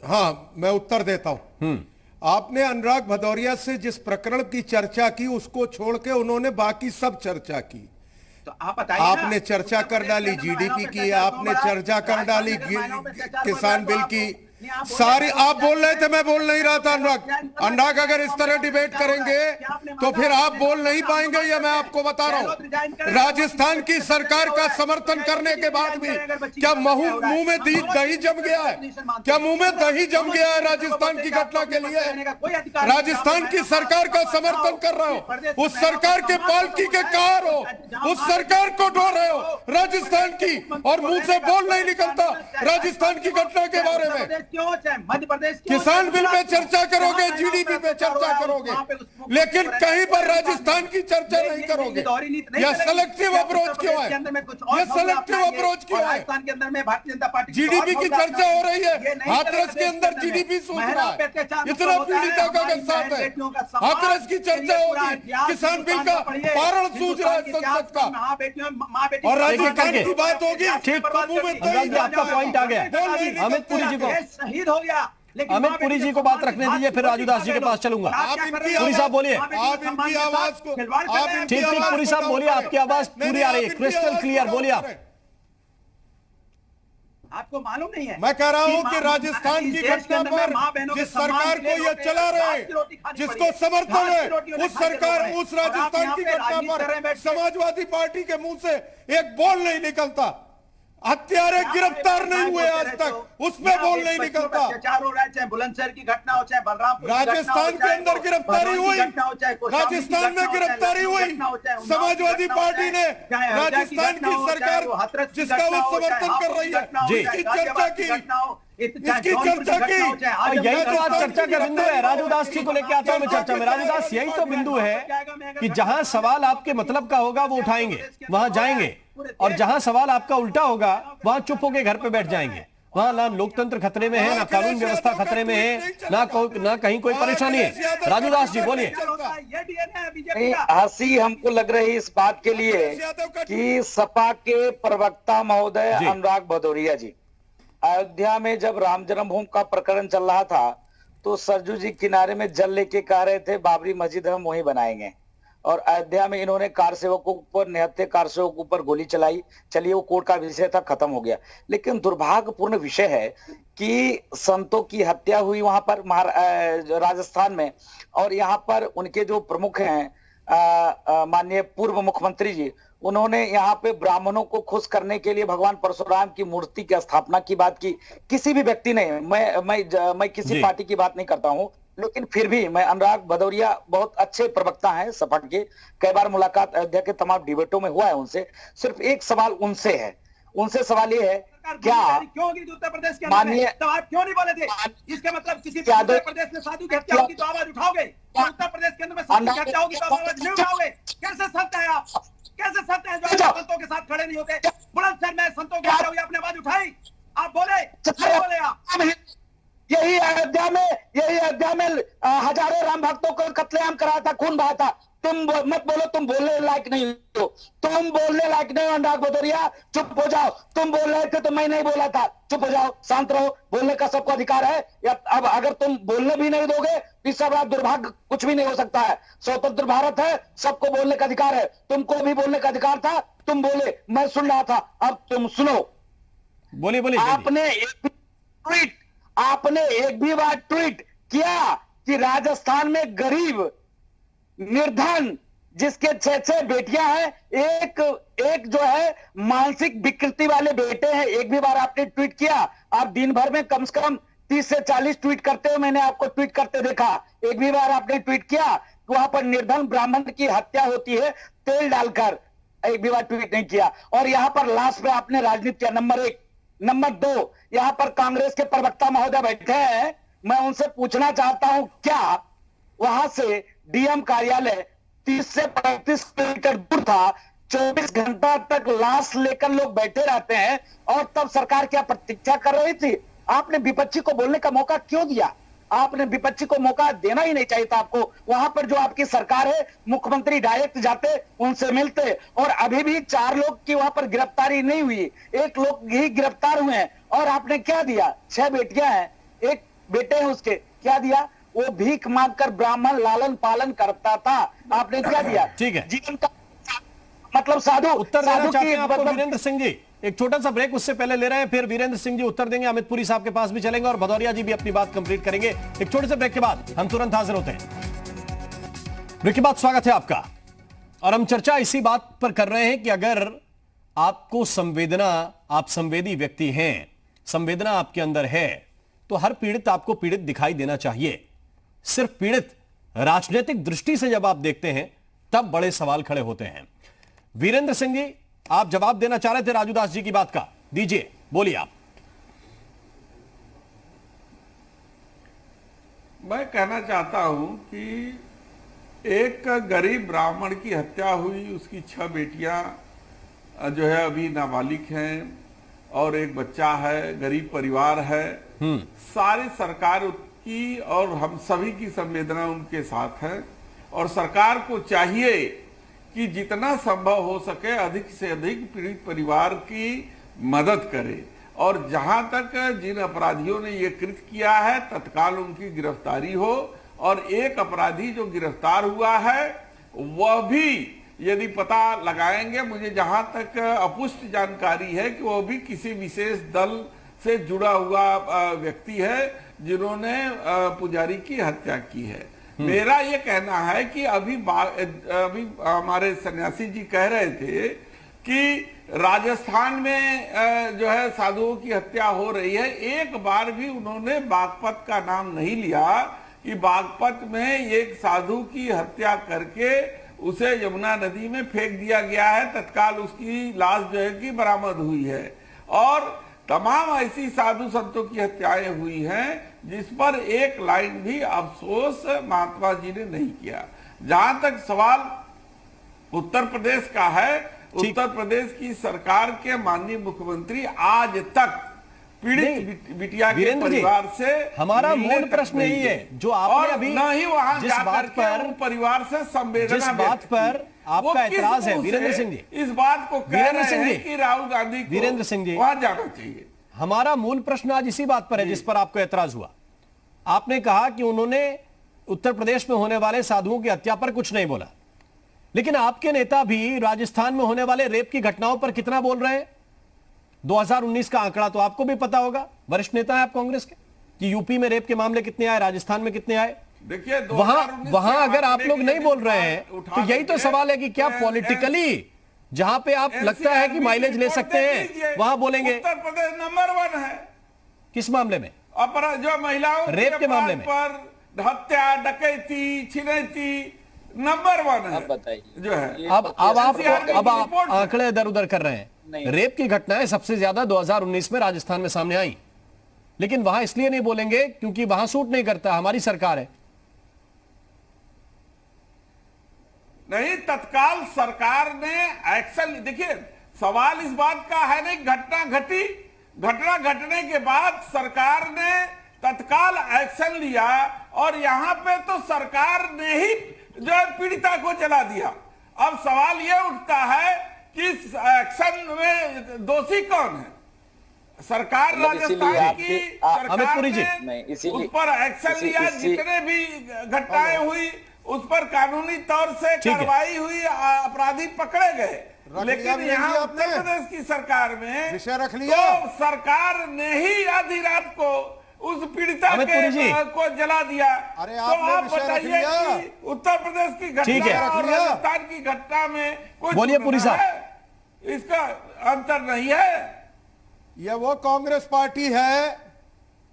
हाँ, मैं उत्तर देता हूं। आपने अनुराग भदौरिया से जिस प्रकरण की चर्चा की उसको छोड़ के उन्होंने बाकी सब चर्चा की। तो आप बताइए, आपने चर्चा कर डाली जीडीपी की, आपने चर्चा कर डाली किसान बिल की, सारी आप बोल रहे थे, मैं बोल नहीं रहा था। अनुराग अगर इस तरह डिबेट करेंगे तो फिर आप बोल नहीं पाएंगे, ये मैं आपको बता रहा हूं। राजस्थान की सरकार का समर्थन करने के बाद भी क्या मुंह में दही जम गया है? क्या मुंह में दही जम गया है राजस्थान की घटना के लिए? राजस्थान की सरकार का समर्थन कर रहे हो, उस सरकार के पालकी के कार हो, उस सरकार को ढो रहे हो राजस्थान की, और मुंह से बोल नहीं निकलता राजस्थान की घटना के बारे में। मध्य प्रदेश किसान बिल पे चर्चा करोगे, जीडीपी पे चर्चा करोगे, लेकिन कहीं पर राजस्थान की चर्चा नहीं करोगे। यह सेलेक्टिव अप्रोच क्यों है? यह सेलेक्टिव अप्रोच क्यों है? राजस्थान के अंदर में भारतीय जनता पार्टी जीडीपी की चर्चा हो रही है, हाथरस के अंदर जीडीपी सूझ रहा है, इतना पीड़िता का साथ है, हाथरस की चर्चा हो रही है, किसान बिल का पारण सूझ रहा है संसद का, और राजस्थान की बात होगी। आपका पॉइंट आ गया। अमित पुरी जी को शहीद हो गया। अमित पुरी जी को बात रखने दीजिए, फिर राजूदास जी के पास चलूंगा। पुरी साहब बोलिए। आप इनकी आवाज को ठीक ठीक पुरी साहब बोलिए, आपकी आवाज पूरी आ रही है, क्रिस्टल क्लियर, बोलिए आप। आपको मालूम नहीं है? मैं कह रहा हूं कि राजस्थान की घटना पर जिस सरकार को ये चला रहे, जिसको समर्थन है, उस सरकार, उस राजस्थान की घटना पर समाजवादी पार्टी के मुंह से एक बोल नहीं निकलता। हत्यारे गिरफ्तार नहीं हुए आज तक, उसमें बोल नहीं निकलता। अत्याचार हो रहा है, चाहे बुलंदशहर की घटना हो, चाहे बलरामपुर राजस्थान के अंदर गिरफ्तारी हुई, राजस्थान में गिरफ्तारी हुई, समाजवादी पार्टी ने राजस्थान की सरकार जिसका वो समर्थन कर रही है इसकी चर्चा की, इसकी चर्चा की। यही तो आज चर्चा का बिंदु है। राजू दास जी को लेकर आता हूं मैं चर्चा में। राजू दास, यही तो बिंदु है कि जहां सवाल आपके मतलब का होगा वो उठाएंगे, वहां जाएंगे, और जहां सवाल आपका उल्टा होगा वहां चुप होकर घर पे बैठ जाएंगे। वहां ना लोकतंत्र खतरे में है, ना कानून व्यवस्था खतरे में है, ना कहीं कोई परेशानी है। राजू दास जी बोलिए। हंसी हमको लग रही इस बात के लिए कि सपा के प्रवक्ता महोदय अनुराग भदौरिया जी अयोध्या में जब राम जन्मभूमि का प्रकरण चल रहा था तो सरजू जी किनारे में जल लेके कह रहे थे बाबरी मस्जिद हम वहीं बनाएंगे, और अयोध्या में इन्होंने कार सेवकों पर, निहत्थे कार सेवकों पर गोली चलाई। चलिए वो कोर्ट का विषय था, खत्म हो गया। लेकिन दुर्भाग्यपूर्ण विषय है कि संतों की हत्या हुई वहां पर राजस्थान में, और यहाँ पर उनके जो प्रमुख हैं माननीय पूर्व मुख्यमंत्री जी, उन्होंने यहाँ पे ब्राह्मणों को खुश करने के लिए भगवान परशुराम की मूर्ति की स्थापना की बात की। किसी भी व्यक्ति ने, मैं किसी पार्टी की बात नहीं करता हूँ, लेकिन फिर भी मैं अनुराग भदौरिया बहुत अच्छे प्रवक्ता हैं सपा के, कई बार मुलाकात अयोध्या के तमाम डिबेटों में हुआ है उनसे। सिर्फ एक सवाल उनसे है, उनसे सवाल ये है क्या उत्तर प्रदेश के माननीय तो आप क्यों नहीं बोले थे? इसका मतलब किसी उत्तर प्रदेश में साधु की हत्या होगी तो आवाज उठाओगे, उत्तर प्रदेश के अंदर में साधु की हत्या होगी तो आवाज नहीं उठाओगे? कैसे संत है आप? कैसे संत है जो संतों के साथ खड़े नहीं होते? बुलंदशहर में संतों की हत्या हुई, आपने आवाज उठाई? आप बोले आप? यही अयोध्या में हजारों राम भक्तों को कत्लेआम कराया था, खून बहा था। तुम मत बोलो, तुम बोलने लायक नहीं हो, तुम बोलने लायक नहीं हो। अनुराग भदौरिया चुप हो जाओ। तुम बोल रहे थे तो मैं नहीं बोला था, चुप हो जाओ, शांत रहो। बोलने का सबको अधिकार है। या अब अगर तुम बोलने भी नहीं दोगे तो इससे बड़ा दुर्भाग्य कुछ भी नहीं हो सकता है। स्वतंत्र भारत है, सबको बोलने का अधिकार है। तुमको भी बोलने का अधिकार था, तुम बोले, मैं सुन रहा था, अब तुम सुनो। बोलिए। आपने एक भी बार ट्वीट किया कि राजस्थान में गरीब निर्धन जिसके 6 बेटियां हैं, एक जो है मानसिक विकृति वाले बेटे हैं, एक भी बार आपने ट्वीट किया? आप दिन भर में कम से कम 30 से 40 ट्वीट करते हो, मैंने आपको ट्वीट करते देखा। एक भी बार आपने ट्वीट किया कि वहां पर निर्धन ब्राह्मण की हत्या होती है तेल डालकर? एक भी बार ट्वीट नहीं किया। और यहाँ पर लास्ट में आपने राजनीति किया, नंबर 1। नंबर 2, यहाँ पर कांग्रेस के प्रवक्ता महोदय बैठे हैं, मैं उनसे पूछना चाहता हूं क्या वहां से डीएम कार्यालय 30 से 35 किलोमीटर दूर था, 24 घंटा तक लाश लेकर लोग बैठे रहते हैं, और तब सरकार क्या प्रतीक्षा कर रही थी? आपने विपक्षी को बोलने का मौका क्यों दिया? आपने विपक्षी को मौका देना ही नहीं चाहिए था आपको। वहां पर जो आपकी सरकार है, मुख्यमंत्री डायरेक्ट जाते, उनसे मिलते, और अभी भी 4 लोग की वहां पर गिरफ्तारी नहीं हुई, 1 लोग ही गिरफ्तार हुए हैं। और आपने क्या दिया? 6 बेटियां हैं, 1 बेटे हैं उसके, क्या दिया? वो भीख मांगकर ब्राह्मण लालन पालन करता था, आपने क्या दिया? ठीक है, जीवन का मतलब साधु। उत्तर देना चाहते हैं आपको वीरेंद्र सिंह जी? एक छोटा सा ब्रेक उससे पहले ले रहे हैं, फिर वीरेंद्र सिंह जी उत्तर देंगे, अमित पुरी साहब के पास भी चलेंगे, और भदौरिया जी भी अपनी बात कंप्लीट करेंगे। एक छोटे से ब्रेक के बाद हम तुरंत हाजिर होते हैं। ब्रेक के बाद स्वागत है आपका, और हम चर्चा इसी बात पर कर रहे हैं कि अगर आपको संवेदना, आप संवेदी व्यक्ति हैं, संवेदना आपके अंदर है, तो हर पीड़ित आपको पीड़ित दिखाई देना चाहिए। सिर्फ पीड़ित राजनीतिक दृष्टि से जब आप देखते हैं तब बड़े सवाल खड़े होते हैं। वीरेंद्र सिंह जी, आप जवाब देना चाह रहे थे राजू दास जी की बात का, दीजिए, बोलिए आप। मैं कहना चाहता हूं कि एक गरीब ब्राह्मण की हत्या हुई, उसकी 6 बेटियां जो है अभी नाबालिग हैं, और एक बच्चा है, गरीब परिवार है। सारी सरकार की और हम सभी की संवेदना उनके साथ है, और सरकार को चाहिए कि जितना संभव हो सके अधिक से अधिक पीड़ित परिवार की मदद करे, और जहां तक जिन अपराधियों ने ये कृत्य किया है तत्काल उनकी गिरफ्तारी हो, और एक अपराधी जो गिरफ्तार हुआ है वह भी यदि पता लगाएंगे, मुझे जहां तक अपुष्ट जानकारी है कि वह भी किसी विशेष दल से जुड़ा हुआ व्यक्ति है जिन्होंने पुजारी की हत्या की है। मेरा ये कहना है कि अभी हमारे सन्यासी जी कह रहे थे कि राजस्थान में जो है साधुओं की हत्या हो रही है, एक बार भी उन्होंने बागपत का नाम नहीं लिया कि बागपत में एक साधु की हत्या करके उसे यमुना नदी में फेंक दिया गया है। तत्काल उसकी लाश जो है कि बरामद हुई है और तमाम ऐसी साधु संतों की हत्याएं हुई हैं जिस पर एक लाइन भी अफसोस महात्मा जी ने नहीं किया। जहां तक सवाल उत्तर प्रदेश का है, उत्तर प्रदेश की सरकार के माननीय मुख्यमंत्री आज तक पीड़ित बिटिया के परिवार से हमारा मूल प्रश्न यही है जो आपने अभी नहीं वहां जिस बात पर परिवार से संवेदना जिस बात पर आपका एतराज है वीरेंद्र सिंह जी, इस बात को कह रहे हैं कि राहुल गांधी को वीरेंद्र सिंह जी वहां जाना चाहिए। हमारा मूल प्रश्न आज इसी बात पर है जिस पर आपको एतराज हुआ। आपने कहा कि उन्होंने उत्तर प्रदेश में होने वाले साधुओं की हत्या पर कुछ नहीं बोला, लेकिन आपके नेता भी राजस्थान में होने वाले रेप की घटनाओं पर कितना बोल रहे हैं। 2019 का आंकड़ा तो आपको भी पता होगा, वरिष्ठ नेता है आप कांग्रेस के, कि यूपी में रेप के मामले कितने आए, राजस्थान में कितने आए। देखिए वहां अगर आप लोग नहीं बोल रहे हैं तो यही तो सवाल है कि क्या पॉलिटिकली जहां पे आप लगता है कि माइलेज ले सकते हैं वहां बोलेंगे। उत्तर प्रदेश नंबर 1 है किस मामले में? जो महिलाओं रेप के मामले में पर हत्या, डकैती, छिनैती नंबर 1 है। बताइए जो है अब आप आंकड़े इधर उधर कर रहे हैं। रेप की घटनाएं सबसे ज्यादा 2019 में राजस्थान में सामने आई, लेकिन वहां इसलिए नहीं बोलेंगे क्योंकि वहां सूट नहीं करता, हमारी सरकार है। नहीं, तत्काल सरकार ने एक्शन, देखिए सवाल इस बात का है नहीं, घटना घटी, घटना घटने के बाद सरकार ने तत्काल एक्शन लिया और यहां पे तो सरकार ने ही जो है पीड़िता को जला दिया। अब सवाल यह उठता है कि एक्शन में दोषी कौन है? सरकार राजस्थान की सरकार ने उस पर एक्शन लिया, जितने भी घटनाएं हुई उस पर कानूनी तौर से कार्रवाई हुई, अपराधी पकड़े गए। लेकिन यहाँ उत्तर प्रदेश की सरकार में विषय रख लिया तो सरकार ने ही आधी रात को उस पीड़िता को जला दिया। अरे तो आप बताइए कि उत्तर प्रदेश की घटना और राजस्थान की घटना में कोई बोलिए पुरी साहब, इसका अंतर नहीं है। यह वो कांग्रेस पार्टी है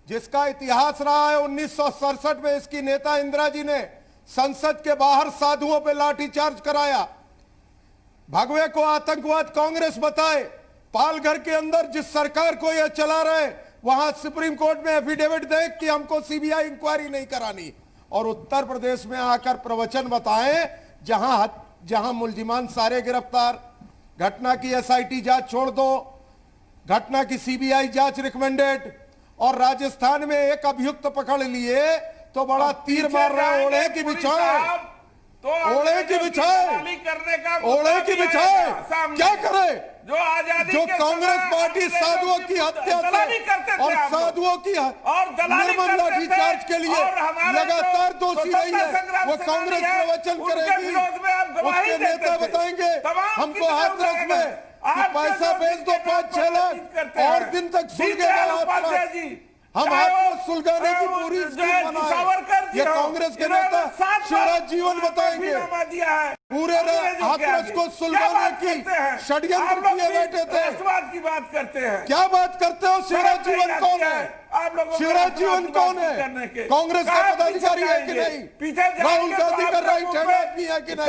जिसका इतिहास रहा है। 1967 में इसकी नेता इंदिरा जी ने संसद के बाहर साधुओं पे लाठीचार्ज कराया, भगवे को आतंकवाद कांग्रेस बताए। पालघर के अंदर जिस सरकार को यह चला रहे वहां सुप्रीम कोर्ट में एफिडेविट दे कि हमको सीबीआई इंक्वायरी नहीं करानी, और उत्तर प्रदेश में आकर प्रवचन बताएं जहां मुलजिमान सारे गिरफ्तार, घटना की एसआईटी जांच छोड़ दो, घटना की सीबीआई जांच रिकमेंडेड, और राजस्थान में एक अभियुक्त पकड़ लिए तो बड़ा तीर मार रहा है। ओढ़े की बिछाए, ओढ़े की बिछाए, ओढ़े की बिछाए, क्या करे? जो कांग्रेस पार्टी साधुओं की हत्या से और साधुओं की निर्मम लाठीचार्ज के लिए लगातार दोषी रही है, वो कांग्रेस प्रवचन करेगी, उसके नेता बताएंगे हमको हाथरस में कि पैसा भेज दो 5-6 लाख और दिन तक सुलगेगा हाथरस। हम हाथरस सुलगाने की पूरी स्कीम बनाए। ये कांग्रेस के नेता शिवराज जीवन बताएंगे पूरे हाथरस को सुलगाने की षड्यंत्र किए बैठे थे। की बात करते हैं, क्या बात करते हो? शिवराज जीवन कौन है? शिवराज जीवन कौन है? कांग्रेस का पदाधिकारी है कि नहीं? राहुल गांधी का राइट हैंड आदमी है कि नहीं?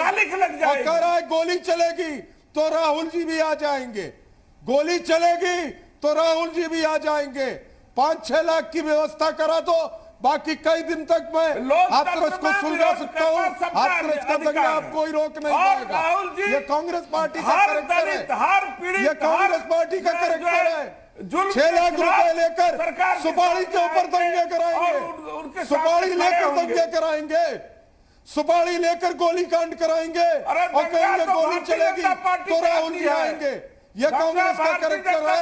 और कह रहा है गोली चलेगी तो राहुल जी भी आ जाएंगे, गोली चलेगी तो राहुल जी भी आ जाएंगे। 5-6 लाख की व्यवस्था करा दो, बाकी कई दिन तक मैं हाथरस को सुलझा सकता हूँ। हाथरस का दंगा आप कोई रोक नहीं पाएगा। ये कांग्रेस पार्टी का करेक्टर है, ये कांग्रेस पार्टी का करेक्टर है। 6 लाख रुपए लेकर सुपारी के ऊपर दंगे कराएंगे, सुपारी लेकर दंगे कराएंगे, सुपारी लेकर गोली कांड कराएंगे और कहेंगे गोली चलेगी तो राहुल जी आएंगे। ये कांग्रेस का करेक्टर है,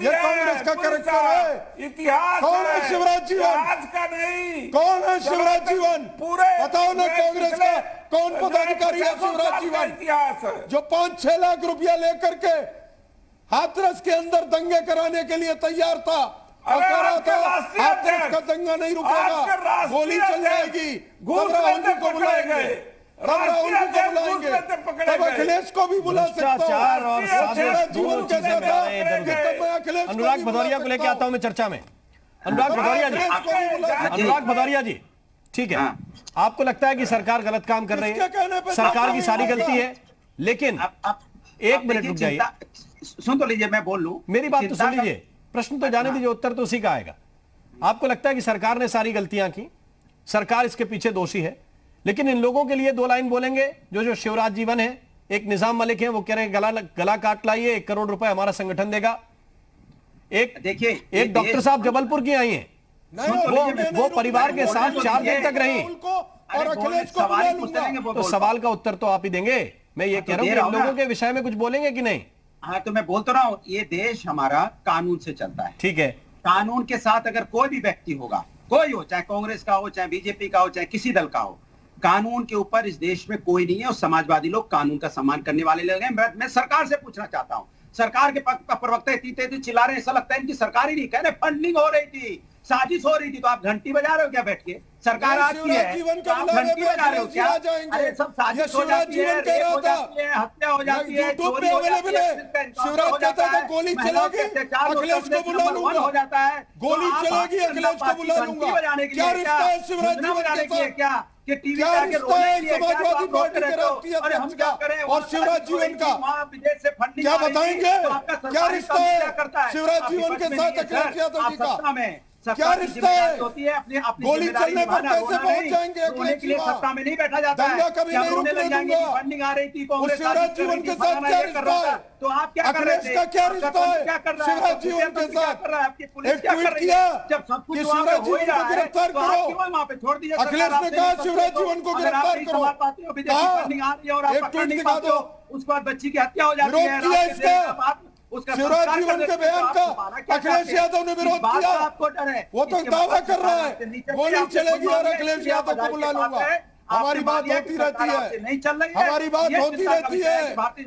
ये कांग्रेस का करेक्टर है। इतिहास कौन है शिवराज जीवन? आज का नहीं, कौन है शिवराज जीवन? पूरे बताओ ना कांग्रेस का कौन पदाधिकारी है शिवराज जीवन? इतिहास है जो 5-6 लाख रुपया लेकर के हाथरस के अंदर दंगे कराने के लिए तैयार था और कह रहा था हाथरस का दंगा नहीं रुकेगा, गोली चल जाएगी, राहुल जी को बुलाएंगे। राहुल को बुलाएंगे, तब अखिलेश को भी बुला सकता हूं। भ्रष्टाचार और शिवराज जीवन के साथ अनुराग भदौरिया को लेकर आता हूं मैं चर्चा में। अनुराग भदौरिया जी, ठीक है, आपको लगता है कि सरकार गलत काम कर रही है, सरकार की सारी गलती है, लेकिन एक मिनट रुक जाइए, सुन तो लीजिए, मैं बोल लूं, मेरी बात तो सुन लीजिए, प्रश्न तो जाने दीजिए, उत्तर तो उसी का आएगा। आपको लगता है कि सरकार ने सारी गलतियां की, सरकार इसके पीछे दोषी है, लेकिन इन लोगों के लिए दो लाइन बोलेंगे, जो शिवराज जीवन है, एक निजाम मलिक है, वो कह रहे हैं गला काट लाइए, 1 करोड़ रुपए हमारा संगठन देगा। देखिए, एक डॉक्टर साहब जबलपुर की आई हैं, वो परिवार के साथ 4 दिन तक रही, और अखिलेश को बुला लूंगा। तो सवाल का उत्तर तो आप ही देंगे। मैं ये कह रहा हूं कि इन लोगों के विषय में कुछ बोलेंगे कि नहीं? हाँ, तो मैं बोल तो रहा हूँ, ये देश हमारा कानून से चलता है, ठीक है। कानून के साथ अगर कोई भी व्यक्ति होगा, कोई हो, चाहे कांग्रेस का हो, चाहे बीजेपी का हो, चाहे किसी दल का हो, कानून के ऊपर इस देश में कोई नहीं है, और समाजवादी लोग कानून का सम्मान करने वाले लोग हैं। मैं सरकार से पूछना चाहता हूं, सरकार के प्रवक्ता इतनी चिल्ला रहे हैं, ऐसा लगता है इनकी सरकार ही नहीं, कह रहे फंडिंग हो रही थी, साजिश हो रही थी, तो आप घंटी बजा रहे हो क्या बैठ के? सरकार आपकी है, आप घंटी बजा रहे हो क्या? अरे सब साजिश हो जाती है, रेप हो जाती है, हत्या हो जाती है, चोरी हो जाती है, शिवराज कहता था गोली चलेगी, अखिलेश को बुला लूंगा, हो जाता है, गोली चलेगी, अखिलेश को बुला लूंगा। क्या रिश्ता है शिवराज जीवन के साथ? क्या कि टीवी क्या पे रिश्ता है समाजवादी पार्टी के राष्ट्रीय अध्यक्ष का और शिवराज जीवन का? क्या बताएंगे? क्या रिश्ता है शिवराज जीवन के साथ अखिलेश यादव जी का? क्या रिश्ता है? गोली चलने पर कैसे पहुंच जाएंगे अखिलेश जी? सत्ता में नहीं बैठा जाता है, दंगा कभी नहीं रुकने दूंगा। फंडिंग आ रही थी, कांग्रेस शिवराज जीवन के साथ क्या रिश्ता है? तो आप क्या कर रहे थे? अखिलेश का क्या रिश्ता है शिवराज जीवन के साथ? एक ट्वीट किया जब सब कुछ कि शिवराज जीवन को गिरफ्तार करो, वहां पे छोड़ दीजिए। अखिलेश ने कहा शिवराज जीवन को गिरफ्तार करो, एक ट्वीट दिखा दो, उसके बाद बच्ची की हत्या हो जाती है। विरोध किया इसका, शिवराज जीवन के बयान का अखिलेश यादव ने विरोध किया। आपको डर है? वो तो दावा कर रहा है गोली चलेगी और अखिलेश यादव को बुला लूंगा। हमारी बात होती रहती है, नहीं चल रही है, हमारी बात होती रहती है।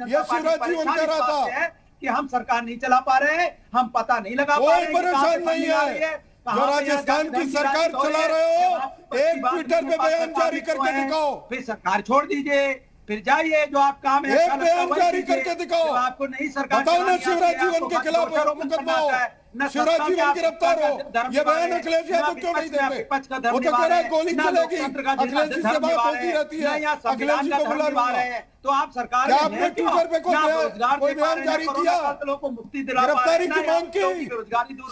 ये शिवराज जीवन कह रहा था कि हम सरकार नहीं चला पा रहे हैं, हम पता नहीं लगा पा रहे हैं, कोई परेशान नहीं है। जो राजस्थान की सरकार चला रहे हो, एक ट्विटर पे बयान जारी करके दिखाओ, फिर सरकार छोड़ दीजिए, फिर जाइए, जो आप काम है एक बयान जारी करके दिखाओ। आपको नहीं सरकार बताओ ना शिवराज जीवन के खिलाफ मुकदमा हो, शिवराज जीवन गिरफ्तार हो, ये बयान अखिलेश यादव क्यों नहीं देंगे? वो तो कह रहा है गोली चलेगी, अखिलेश जी से बात होती रहती है, अखिलेश जी को बुला लूंगा। तो आप सरकार क्या आपने ट्विटर पे कोई बयान जारी किया, गिरफ्तारी की मांग की,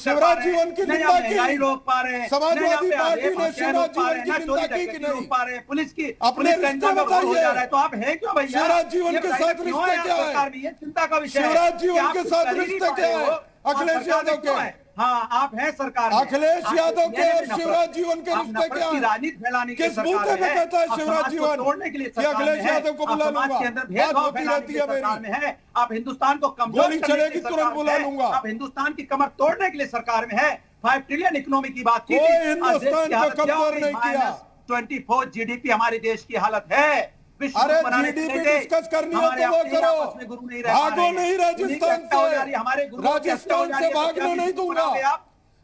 शिवराज जीवन की निंदा की, रोक पा रहे हैं, समाजवादी पार्टी ने शिवराज जीवन की निंदा की कि नहीं? पा रहे हैं, पुलिस की अपने रिश्ते बताइए, तो आप है क्यों भैया? शिवराज जीवन के साथ रिश्ते क्या है? चिंता का विषय, शिवराज जीवन के साथ रिश्ते क्या है अखिलेश यादव के? हाँ, आप हैं सरकार में, अखिलेश यादव के और शिवराज जीवन के रिश्ते क्या है? राजनीति फैलाने किस मुद्दे पे कहता है शिवराज जीवन कि अखिलेश यादव को बुला लूंगा? बात होती रहती है मेरी है। आप हिंदुस्तान को कमजोर गोली चलेगी तुरंत बुला लूंगा। आप हिंदुस्तान की कमर तोड़ने के लिए सरकार में है। 5 ट्रिलियन इकोनॉमी की बात की, हिंदुस्तान को कमजोर नहीं किया। 24 जीडीपी हमारे देश की हालत है। अरे जीडीपी डिस्कस करनी हो तो वो करो, भागो नहीं राजस्थान से, राजस्थान से भागने नहीं दूंगा,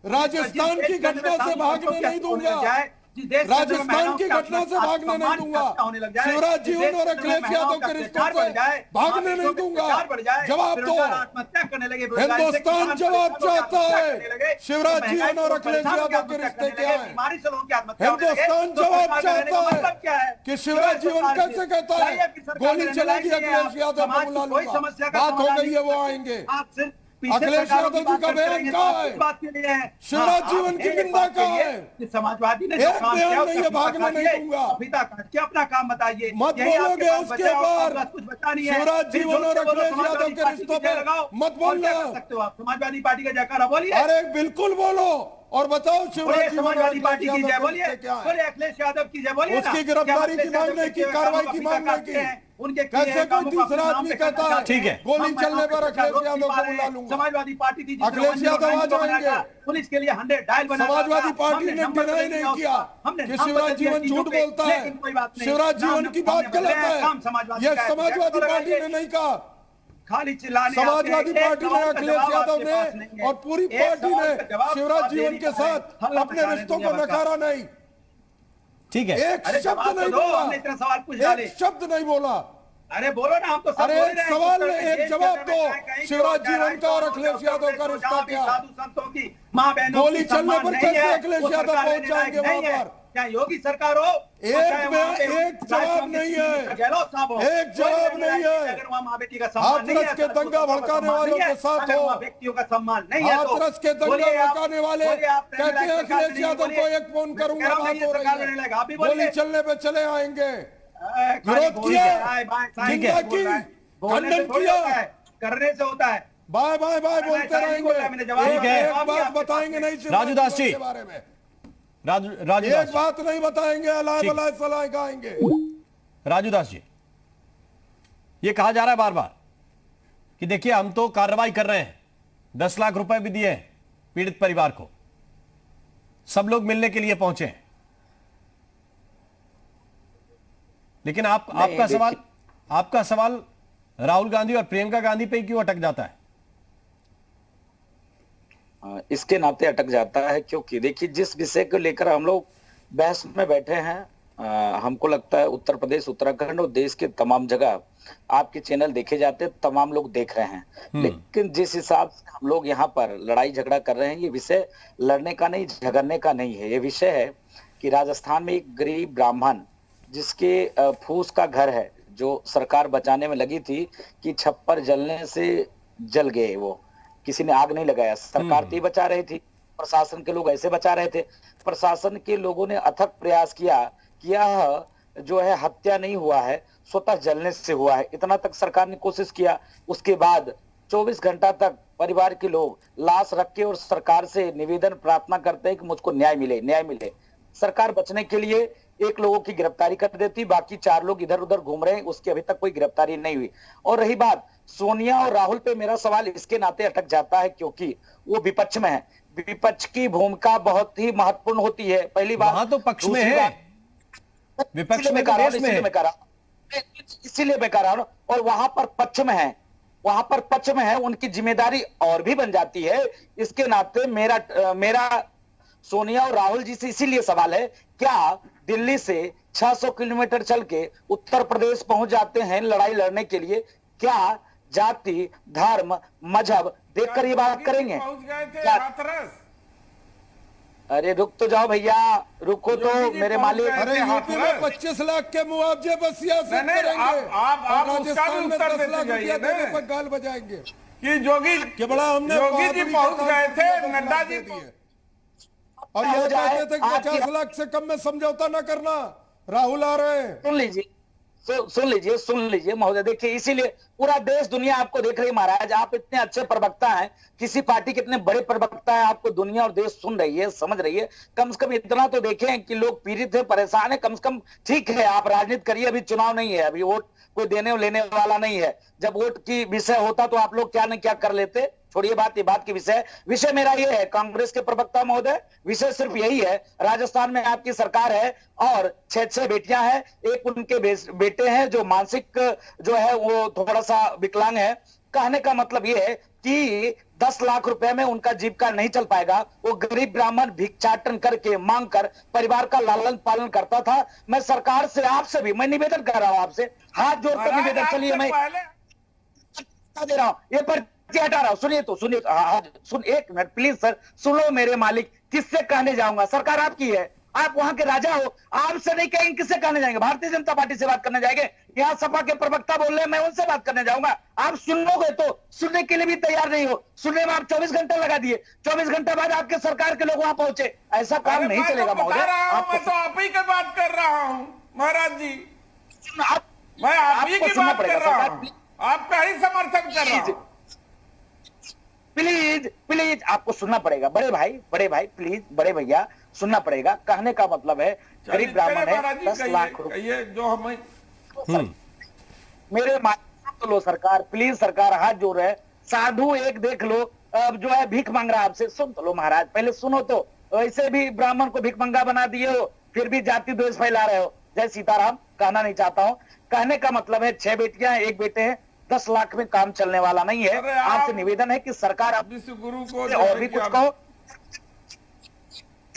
राजस्थान की घटना से भागने नहीं दूंगा, राजस्थान की घटना से भागने नहीं दूंगा, शिवराज जीवन और अखिलेश यादव के रिश्तों से भागने नहीं दूंगा। जवाब दो, हिंदुस्तान जवाब चाहता है शिवराज जीवन और अखिलेश यादव के रिश्ते क्या है? हिंदुस्तान जवाब चाहता है कि शिवराज जीवन कैसे कहता है गोली चलेगी अखिलेश यादव को बुला लूंगा। बात हो गई है, वो आएंगे। अखिलेश यादव जी का बयान कहाँ है? शिवराज जीवन की निंदा कहाँ है? समाजवादी ने एक बयान नहीं है, भागने नहीं दूंगा। क्या अपना काम बताइए, मत बोलोगे उसके बाद कुछ बता नहीं है। शिवराज जीवन और अखिलेश यादव के रिश्तों पर मत बोलना। सकते हो आप समाजवादी पार्टी का जयकारा बोलिए। अरे बिल्कुल बोलो और बताओ शिवराज समाजवादी पार्टी की जय बोलिए, अखिलेश यादव की जय बोलिए। उसकी गिरफ्तारी की मांग नहीं की, कार्रवाई की मांग नहीं की। उनके कैसे कोई तीसरा आदमी कहता है ठीक है गोली चलने पर अखिलेश यादव को बुला लूंगा? समाजवादी पार्टी थी, अखिलेश यादव आ जाएंगे। पुलिस के लिए 100 डायल बना, समाजवादी पार्टी ने डिनाई नहीं किया कि शिवराज जीवन झूठ बोलता है, शिवराज जीवन की बात गलत है, यह समाजवादी पार्टी ने नहीं कहा। खाली चिल्लाने, समाजवादी पार्टी ने, अखिलेश यादव ने और पूरी पार्टी ने शिवराज जीवन के साथ अपने रिश्तों को नकारा नहीं। ठीक है, एक शब्द नहीं बोला, हमने इतना सवाल पूछ डाले, एक शब्द नहीं बोला। अरे बोलो ना, हम तो सब अरे बोल एक रहे हैं। सवाल उत्तर में एक प्रदेश जवाब के दो। अंदर कहीं शिवराज क्यों जीवन का और अखिलेश यादव का रिश्ता क्या? साधु संतों की मां बहनों गोली की चलने सम्मान पर नहीं कैसे है, अखिलेश वो यादव सरकार पहुंच लेने लायक जाएंगे नहीं वहां है। पर? क्या योगी सरकार हो, एक में एक जवाब नहीं है, गहलोत साहब हो, एक जवाब नहीं है। अगर वहाँ माँ बेटी का सम्मान नहीं है, हाथरस के दंगा भड़काने वालों के साथ हो, व्यक्तियों का सम्मान नहीं है, तो हाथरस के दंगा भड़काने वाले कहते हैं अखिलेश यादव को एक फोन करूंगा, बात हो रही है, गोली चलने पे चले आएंगे। विरोध किया, निंदा की, खंडन किया, करने से होता है। बाय बाय बाय बोलते रहेंगे। एक बात बताएंगे नहीं राजू दास जी के बारे में, राजू एक दास बात नहीं बताएंगे, अलाय बलाय सलाह गाएंगे। राजू दास जी, ये कहा जा रहा है बार बार कि देखिए हम तो कार्रवाई कर रहे हैं, 10 लाख रुपए भी दिए हैं पीड़ित परिवार को, सब लोग मिलने के लिए पहुंचे हैं, लेकिन आपका सवाल राहुल गांधी और प्रियंका गांधी पे क्यों अटक जाता है? इसके नाते अटक जाता है क्योंकि देखिए, जिस विषय को लेकर हम लोग बहस में बैठे हैं, हमको लगता है उत्तर प्रदेश, उत्तराखंड और देश के तमाम जगह आपके चैनल देखे जाते हैं, तमाम लोग देख रहे हैं, लेकिन जिस हिसाब से हम लोग यहाँ पर लड़ाई झगड़ा कर रहे हैं, ये विषय लड़ने का नहीं, झगड़ने का नहीं है। ये विषय है कि राजस्थान में एक गरीब ब्राह्मण जिसके फूस का घर है, जो सरकार बचाने में लगी थी कि छप्पर जलने से जल गए, वो किसी ने आग नहीं लगाया, सरकार तो बचा रही थी, प्रशासन के लोग ऐसे बचा रहे थे। प्रशासन के लोगों ने अथक प्रयास किया कि यह जो है हत्या नहीं हुआ है, स्वतः जलने से हुआ है, इतना तक सरकार ने कोशिश किया। उसके बाद 24 घंटा तक परिवार के लोग लाश रख के और सरकार से निवेदन प्रार्थना करते हैं कि मुझको न्याय मिले, न्याय मिले। सरकार बचने के लिए एक लोगों की गिरफ्तारी कर देती, बाकी 4 लोग इधर उधर घूम रहे हैं, उसकी अभी तक कोई गिरफ्तारी नहीं हुई। और रही बात सोनिया और राहुल पे, मेरा सवाल इसके नाते अटक जाता है क्योंकि वो विपक्ष में है, विपक्ष की भूमिका बहुत ही महत्वपूर्ण होती है। पहली बात, वहां तो पक्ष में है, विपक्ष में इसीलिए मैं कह रहा हूं, और वहां पर पक्ष में है, वहां पर पक्ष में है, उनकी जिम्मेदारी और भी बन जाती है। इसके नाते मेरा सोनिया और राहुल जी से इसीलिए सवाल है, क्या दिल्ली से 600 किलोमीटर चल के उत्तर प्रदेश पहुंच जाते हैं लड़ाई लड़ने के लिए, क्या जाति, धर्म, मजहब देखकर ये बात करेंगे? अरे रुक तो जाओ भैया, रुको तो मेरे मालिक। अरे यूपी में 25 लाख के मुआवजे पर सियासत करेंगे, आप उसका भी उत्तर देते जाइए पर गाल बजाएंगे कि योगी बड़ा हमने जी पहुंच गए थे, नड्डा जी और यह कहते थे कि 50 लाख से कम में समझौता न करना। राहुल आ रहे हैं, सुन लीजिए महोदय, देखिए इसीलिए पूरा देश दुनिया आपको देख रही महाराज, आप इतने अच्छे प्रवक्ता हैं, किसी पार्टी के इतने बड़े प्रवक्ता हैं, आपको दुनिया और देश सुन रही है, समझ रही है। कम से कम इतना तो देखें कि लोग पीड़ित है, परेशान है, कम से कम ठीक है आप राजनीति करिए, अभी चुनाव नहीं है, अभी वोट कोई देने और लेने वाला नहीं है। जब वोट की विषय होता तो आप लोग क्या न क्या कर लेते। छोड़िए ये बात की विषय मेरा ये है, कांग्रेस के प्रवक्ता महोदय, विषय सिर्फ यही है, राजस्थान में आपकी सरकार है और 6 बेटियां हैं, एक उनके बेटे हैं जो मानसिक जो है वो थोड़ा सा विकलांग है। कहने का मतलब ये है कि 10 लाख रुपए में उनका जीविका नहीं चल पाएगा। वो गरीब ब्राह्मण भिक्षाटन करके मांग कर परिवार का लालन पालन करता था। मैं सरकार से, आपसे भी मैं निवेदन कर रहा हूं, आपसे हाथ जोड़कर निवेदन, चलिए मैं दे रहा हूं, ये पर हटा रहा हूं, सुनिए तो सुनिए, सुन एक मिनट प्लीज सर, सुनो मेरे मालिक, किससे कहने जाऊंगा? सरकार आपकी है, आप वहां के राजा हो, आपसे नहीं कहेंगे, किससे कहने जाएंगे? भारतीय जनता पार्टी से बात करने जाएंगे? यहाँ सपा के प्रवक्ता बोल रहे हैं, मैं उनसे बात करने जाऊंगा? आप सुनोगे तो सुनने के लिए भी तैयार नहीं हो, सुनने में आप 24 घंटे लगा दिए, 24 घंटे बाद आपके सरकार के लोग वहां पहुंचे, ऐसा काम नहीं चलेगा महोदय। मैं तो आप ही की बात कर रहा हूँ महाराज जी, मैं आप ही की सुनना बात कर रहा हूँ, आपका ही समर्थन कर रहा हूँ। प्लीज आपको सुनना पड़ेगा, बड़े भाई प्लीज, बड़े भैया सुनना पड़ेगा। कहने का मतलब है गरीब ब्राह्मण है, 10 लाख रुपए जो हमें मेरे तो लो सरकार, प्लीज सरकार हाथ जोड़ रहे, साधु एक देख लो, अब जो है भीख मांग रहा आपसे, सुन तो लो महाराज, पहले सुनो तो। ऐसे भी ब्राह्मण को भीख मंगा बना दिए हो, फिर भी जाति द्वेष फैला रहे हो। जय सीताराम कहना नहीं चाहता हूँ, कहने का मतलब है 6 बेटियां हैं, 1 बेटे हैं, 10 लाख में काम चलने वाला नहीं है। आपसे निवेदन है कि सरकार गुरु को और भी कुछ कहो,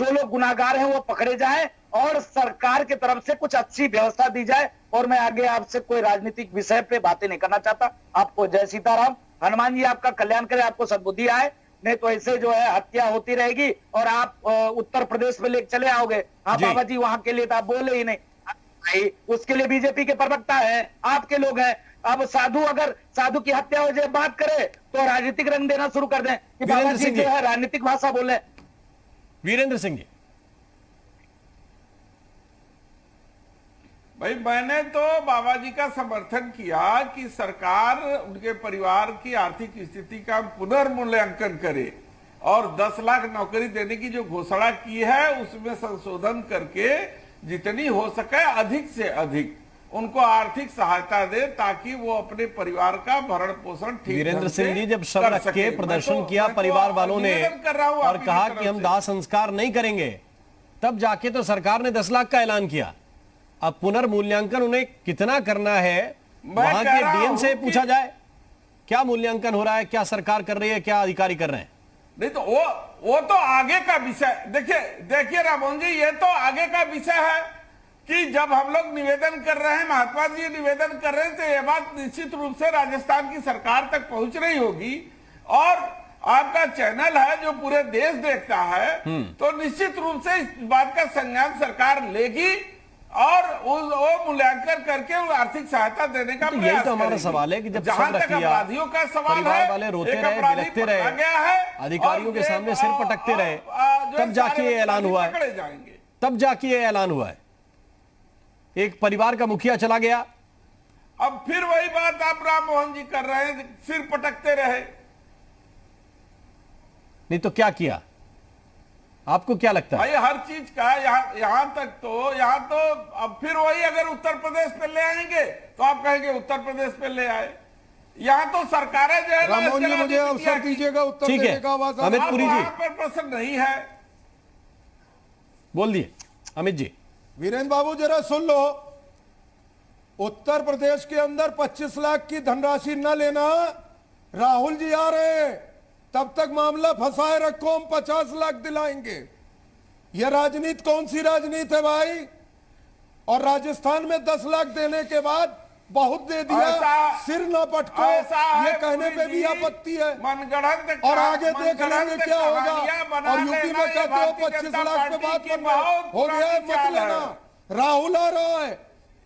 जो लोग गुनाहगार हैं वो पकड़े जाएं और सरकार की तरफ से कुछ अच्छी व्यवस्था दी जाए। और मैं आगे आपसे कोई राजनीतिक विषय पे बातें नहीं करना चाहता। आपको जय सीताराम, हनुमान जी आपका कल्याण करे, आपको सद्बुद्धि आए, नहीं तो ऐसे जो है हत्या होती रहेगी और आप उत्तर प्रदेश में लेकर चले आओगे। हाँ बाबा जी, वहां के लिए तो आप बोले ही नहीं भाई, उसके लिए बीजेपी के प्रवक्ता है, आपके लोग हैं। अब अगर साधु की हत्या हो जाए बात करे तो राजनीतिक रंग देना शुरू कर दें कि बाबा जी जो है राजनीतिक भाषा बोले। वीरेंद्र सिंह जी, भाई मैंने तो बाबा जी का समर्थन किया कि सरकार उनके परिवार की आर्थिक स्थिति का पुनर्मूल्यांकन करे और 10 लाख नौकरी देने की जो घोषणा की है उसमें संशोधन करके जितनी हो सके अधिक से अधिक उनको आर्थिक सहायता दे ताकि वो अपने परिवार का भरण पोषण ठीक। वीरेंद्र सिंह जी, जब शव रख के प्रदर्शन किया परिवार वालों ने और कहा कि हम दाह संस्कार नहीं करेंगे, तब जाके तो सरकार ने 10 लाख का ऐलान किया। अब पुनर्मूल्यांकन उन्हें कितना करना है वहां के डीएम से पूछा जाए, क्या मूल्यांकन हो रहा है, क्या सरकार कर रही है, क्या अधिकारी कर रहे हैं? नहीं तो वो तो आगे का विषय। देखिए रामोहन जी, ये तो आगे का विषय है कि जब हम लोग निवेदन कर रहे हैं, महात्मा जी निवेदन कर रहे हैं, तो ये बात निश्चित रूप से राजस्थान की सरकार तक पहुंच रही होगी और आपका चैनल है जो पूरे देश देखता है, तो निश्चित रूप से इस बात का संज्ञान सरकार लेगी और वो मूल्यांकन करके आर्थिक सहायता देने का यही तो हमारा सवाल है कि जब जहां तक अपराधियों का सवाल है, परिवार वाले रोते रहे, बिलखते रहे, अधिकारियों के सामने सिर पटकते रहे, तब जाके ये ऐलान हुआ है, तब जाके ये ऐलान हुआ है। एक परिवार का मुखिया चला गया, अब फिर वही बात आप राममोहन जी कर रहे हैं, सिर पटकते रहे। नहीं तो क्या किया, आपको क्या लगता है? भाई हर चीज का यहाँ तो अब फिर वही अगर उत्तर प्रदेश पे ले आएंगे तो आप कहेंगे उत्तर प्रदेश पे ले आए। यहाँ तो सरकारें जो है राममोहन जी मुझे अवसर दीजिएगा उत्तर देने का। अमित पुरी जी पर प्रश्न नहीं है, बोल दिए अमित जी। वीरेंद्र बाबू जरा सुन लो, उत्तर प्रदेश के अंदर 25 लाख की धनराशि न लेना, राहुल जी आ रहे हैं, तब तक मामला फंसाए रखो, हम 50 लाख दिलाएंगे। यह राजनीति कौन सी राजनीति है भाई? और राजस्थान में 10 लाख देने के बाद बहुत दे दिया, सिर न पटको, ये कहने पे भी आपत्ति है। और आगे देख लेंगे क्या होगा। और यूपी में कहते हो 25 लाख पे बात हो गया है, मत लेना। राहुल आ रहा है,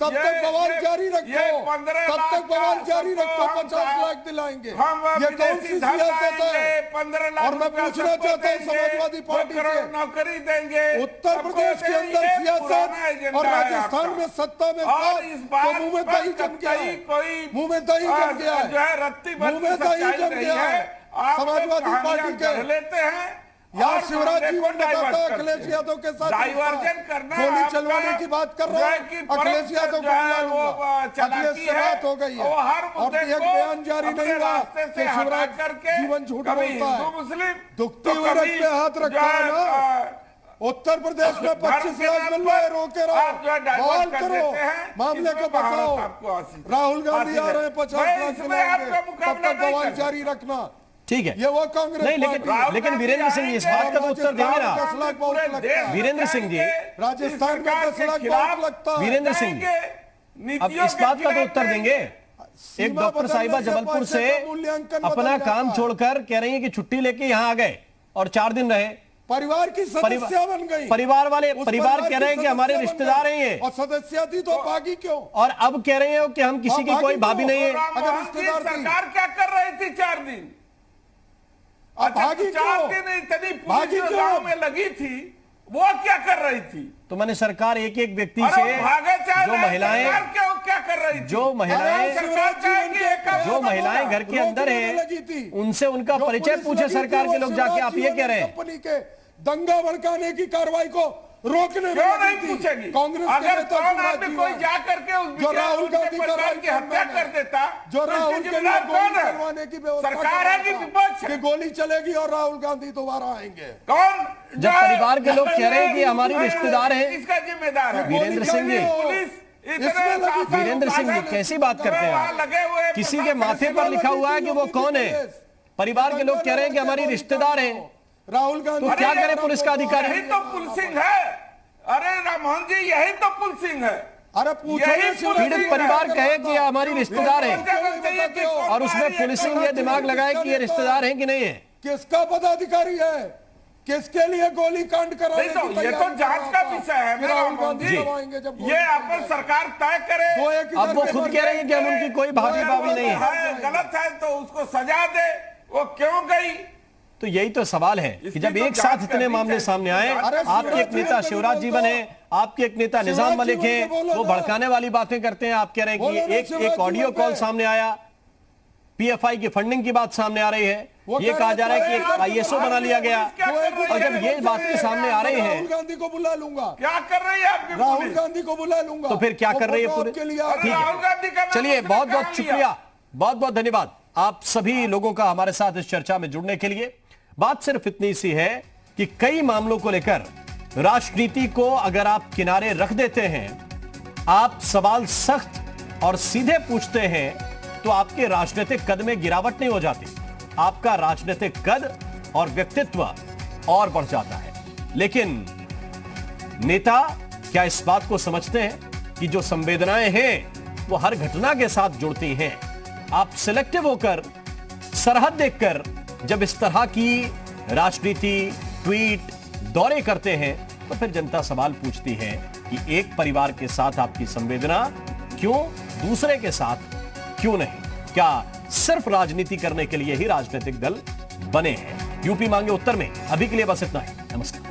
तब तक बवाल जारी रखो, तब तक बवाल जारी रखो, 50 लाख दिलाएंगे। ये कौन सी सियासत है? और मैं पूछना चाहता हूँ समाजवादी पार्टी से, नौकरी देंगे उत्तर प्रदेश के अंदर सियासत और राजस्थान में सत्ता में तो मुंह में दही जम गया है, मुंह में दही जम गया है, मुंह में दही जम गया है। समाजवादी पार्टी के लेते हैं यार शिवराज जी बताता है अखिलेश यादव के साथ डाइवर्जन करना, गोली चलवाने की बात कर रहा है, अखिलेश यादव को अखिलेश से बात हो गई है और एक बयान जारी नहीं हुआ कि शिवराज जीवन झूठ बोलता है। दुखती हुई रथ पे हाथ रखा है ना। उत्तर प्रदेश में 25 लाख मिल रहा है, रोके रहो, बवाल करो, मामले को बचाओ। राहुल गांधी आ रहे हैं, 50 लाख दिलाएंगे, तब तक बवाल जारी रखना। ठीक है, ये वो कांग्रेस नहीं, लेकिन वीरेंद्र सिंह जी इस बात का तो उत्तर देंगे ना। वीरेंद्र सिंह जी, राजस्थान का 10 लाख बहुत लगता है। वीरेंद्र सिंह जी अब इस बात का तो उत्तर देंगे। एक डॉक्टर साहिबा जबलपुर से अपना काम छोड़कर कह रही है कि छुट्टी लेके यहाँ आ गए और 4 दिन रहे, परिवार की सदस्य बन गई। परिवार कह रहे हैं कि हमारे रिश्तेदार हैं ये, और सदस्य थी तो भागी क्यों? और अब कह रहे हैं कि हम किसी की कोई भाभी नहीं है। अगर रिश्तेदार सरकार क्या कर रही थी 4 दिन? भागी 4 दिन इतनी पुलिस गांव में लगी थी, वो क्या कर रही थी? तो मैंने सरकार एक व्यक्ति से जो महिलाएं क्या कर रही थी? जो महिलाएं घर के अंदर है उनसे उनका परिचय पूछे सरकार के लोग जाके। आप ये कह रहे हैं कंपनी के दंगा भड़काने की कार्रवाई को रोकने क्यों नहीं पूछेगी? कांग्रेस अगर कोई जा करके जो राहुल गांधी की हत्या कर देता, जो राहुल के लिए गोली चलवाने की व्यवस्था सरकार है कि विपक्ष की गोली चलेगी और राहुल गांधी दोबारा आएंगे? कौन? जब परिवार के लोग कह रहे हैं कि हमारी रिश्तेदार है, इसका जिम्मेदार है वीरेंद्र सिंह जी। वीरेंद्र सिंह जी कैसी बात करते हैं? किसी के माथे पर लिखा हुआ है कि वो कौन है? परिवार के लोग कह रहे हैं कि हमारी रिश्तेदार है, राहुल गांधी। तो क्या करे पुलिस का अधिकारी? यही तो पुलिसिंग है। अरे राममोहन जी, यही तो पुलिसिंग है। अरे पीड़ित परिवार कहे कि हमारी रिश्तेदार है और उसमें पुलिसिंग ये दिमाग लगाए कि ये रिश्तेदार हैं कि नहीं है। किसका पदाधिकारी है, किसके लिए गोली कांड कराने तो ये तो जांच का विषय है राममोहन जी। ये अपन सरकार तय करे। अब वो खुद कह रही है कि हम उनकी कोई भाभी भाभी नहीं है। गलत है तो उसको सजा दे, वो क्यों गई? तो यही तो सवाल है कि जब एक साथ इतने मामले सामने आए, आपके एक नेता शिवराज जीवन है, आपके एक नेता निजाम मलिक है, वो भड़काने वाली बातें करते हैं। आप कह रहे हैं कि एक ऑडियो कॉल सामने आया, पीएफआई की फंडिंग की बात सामने आ रही है, ये कहा जा रहा है कि एक आईएसओ बना लिया गया। और जब ये बातें सामने आ रही हैं, राहुल गांधी को बुला लूंगा। क्या कर रही है आपकी पुलिस? राहुल गांधी को बुला लूंगा। तो फिर क्या कर रही है पुलिस? ठीक है, चलिए, बहुत बहुत शुक्रिया, बहुत बहुत धन्यवाद आप सभी लोगों का हमारे साथ इस चर्चा में जुड़ने के लिए। बात सिर्फ इतनी सी है कि कई मामलों को लेकर राजनीति को अगर आप किनारे रख देते हैं, आप सवाल सख्त और सीधे पूछते हैं, तो आपके राजनीतिक कद में गिरावट नहीं हो जाती, आपका राजनीतिक कद और व्यक्तित्व और बढ़ जाता है। लेकिन नेता क्या इस बात को समझते हैं कि जो संवेदनाएं हैं वो हर घटना के साथ जुड़ती हैं? आप सिलेक्टिव होकर, सरहद देखकर जब इस तरह की राजनीति, ट्वीट, दौरे करते हैं, तो फिर जनता सवाल पूछती है कि एक परिवार के साथ आपकी संवेदना क्यों, दूसरे के साथ क्यों नहीं? क्या सिर्फ राजनीति करने के लिए ही राजनीतिक दल बने हैं? यूपी मांगे उत्तर में अभी के लिए बस इतना ही। नमस्कार।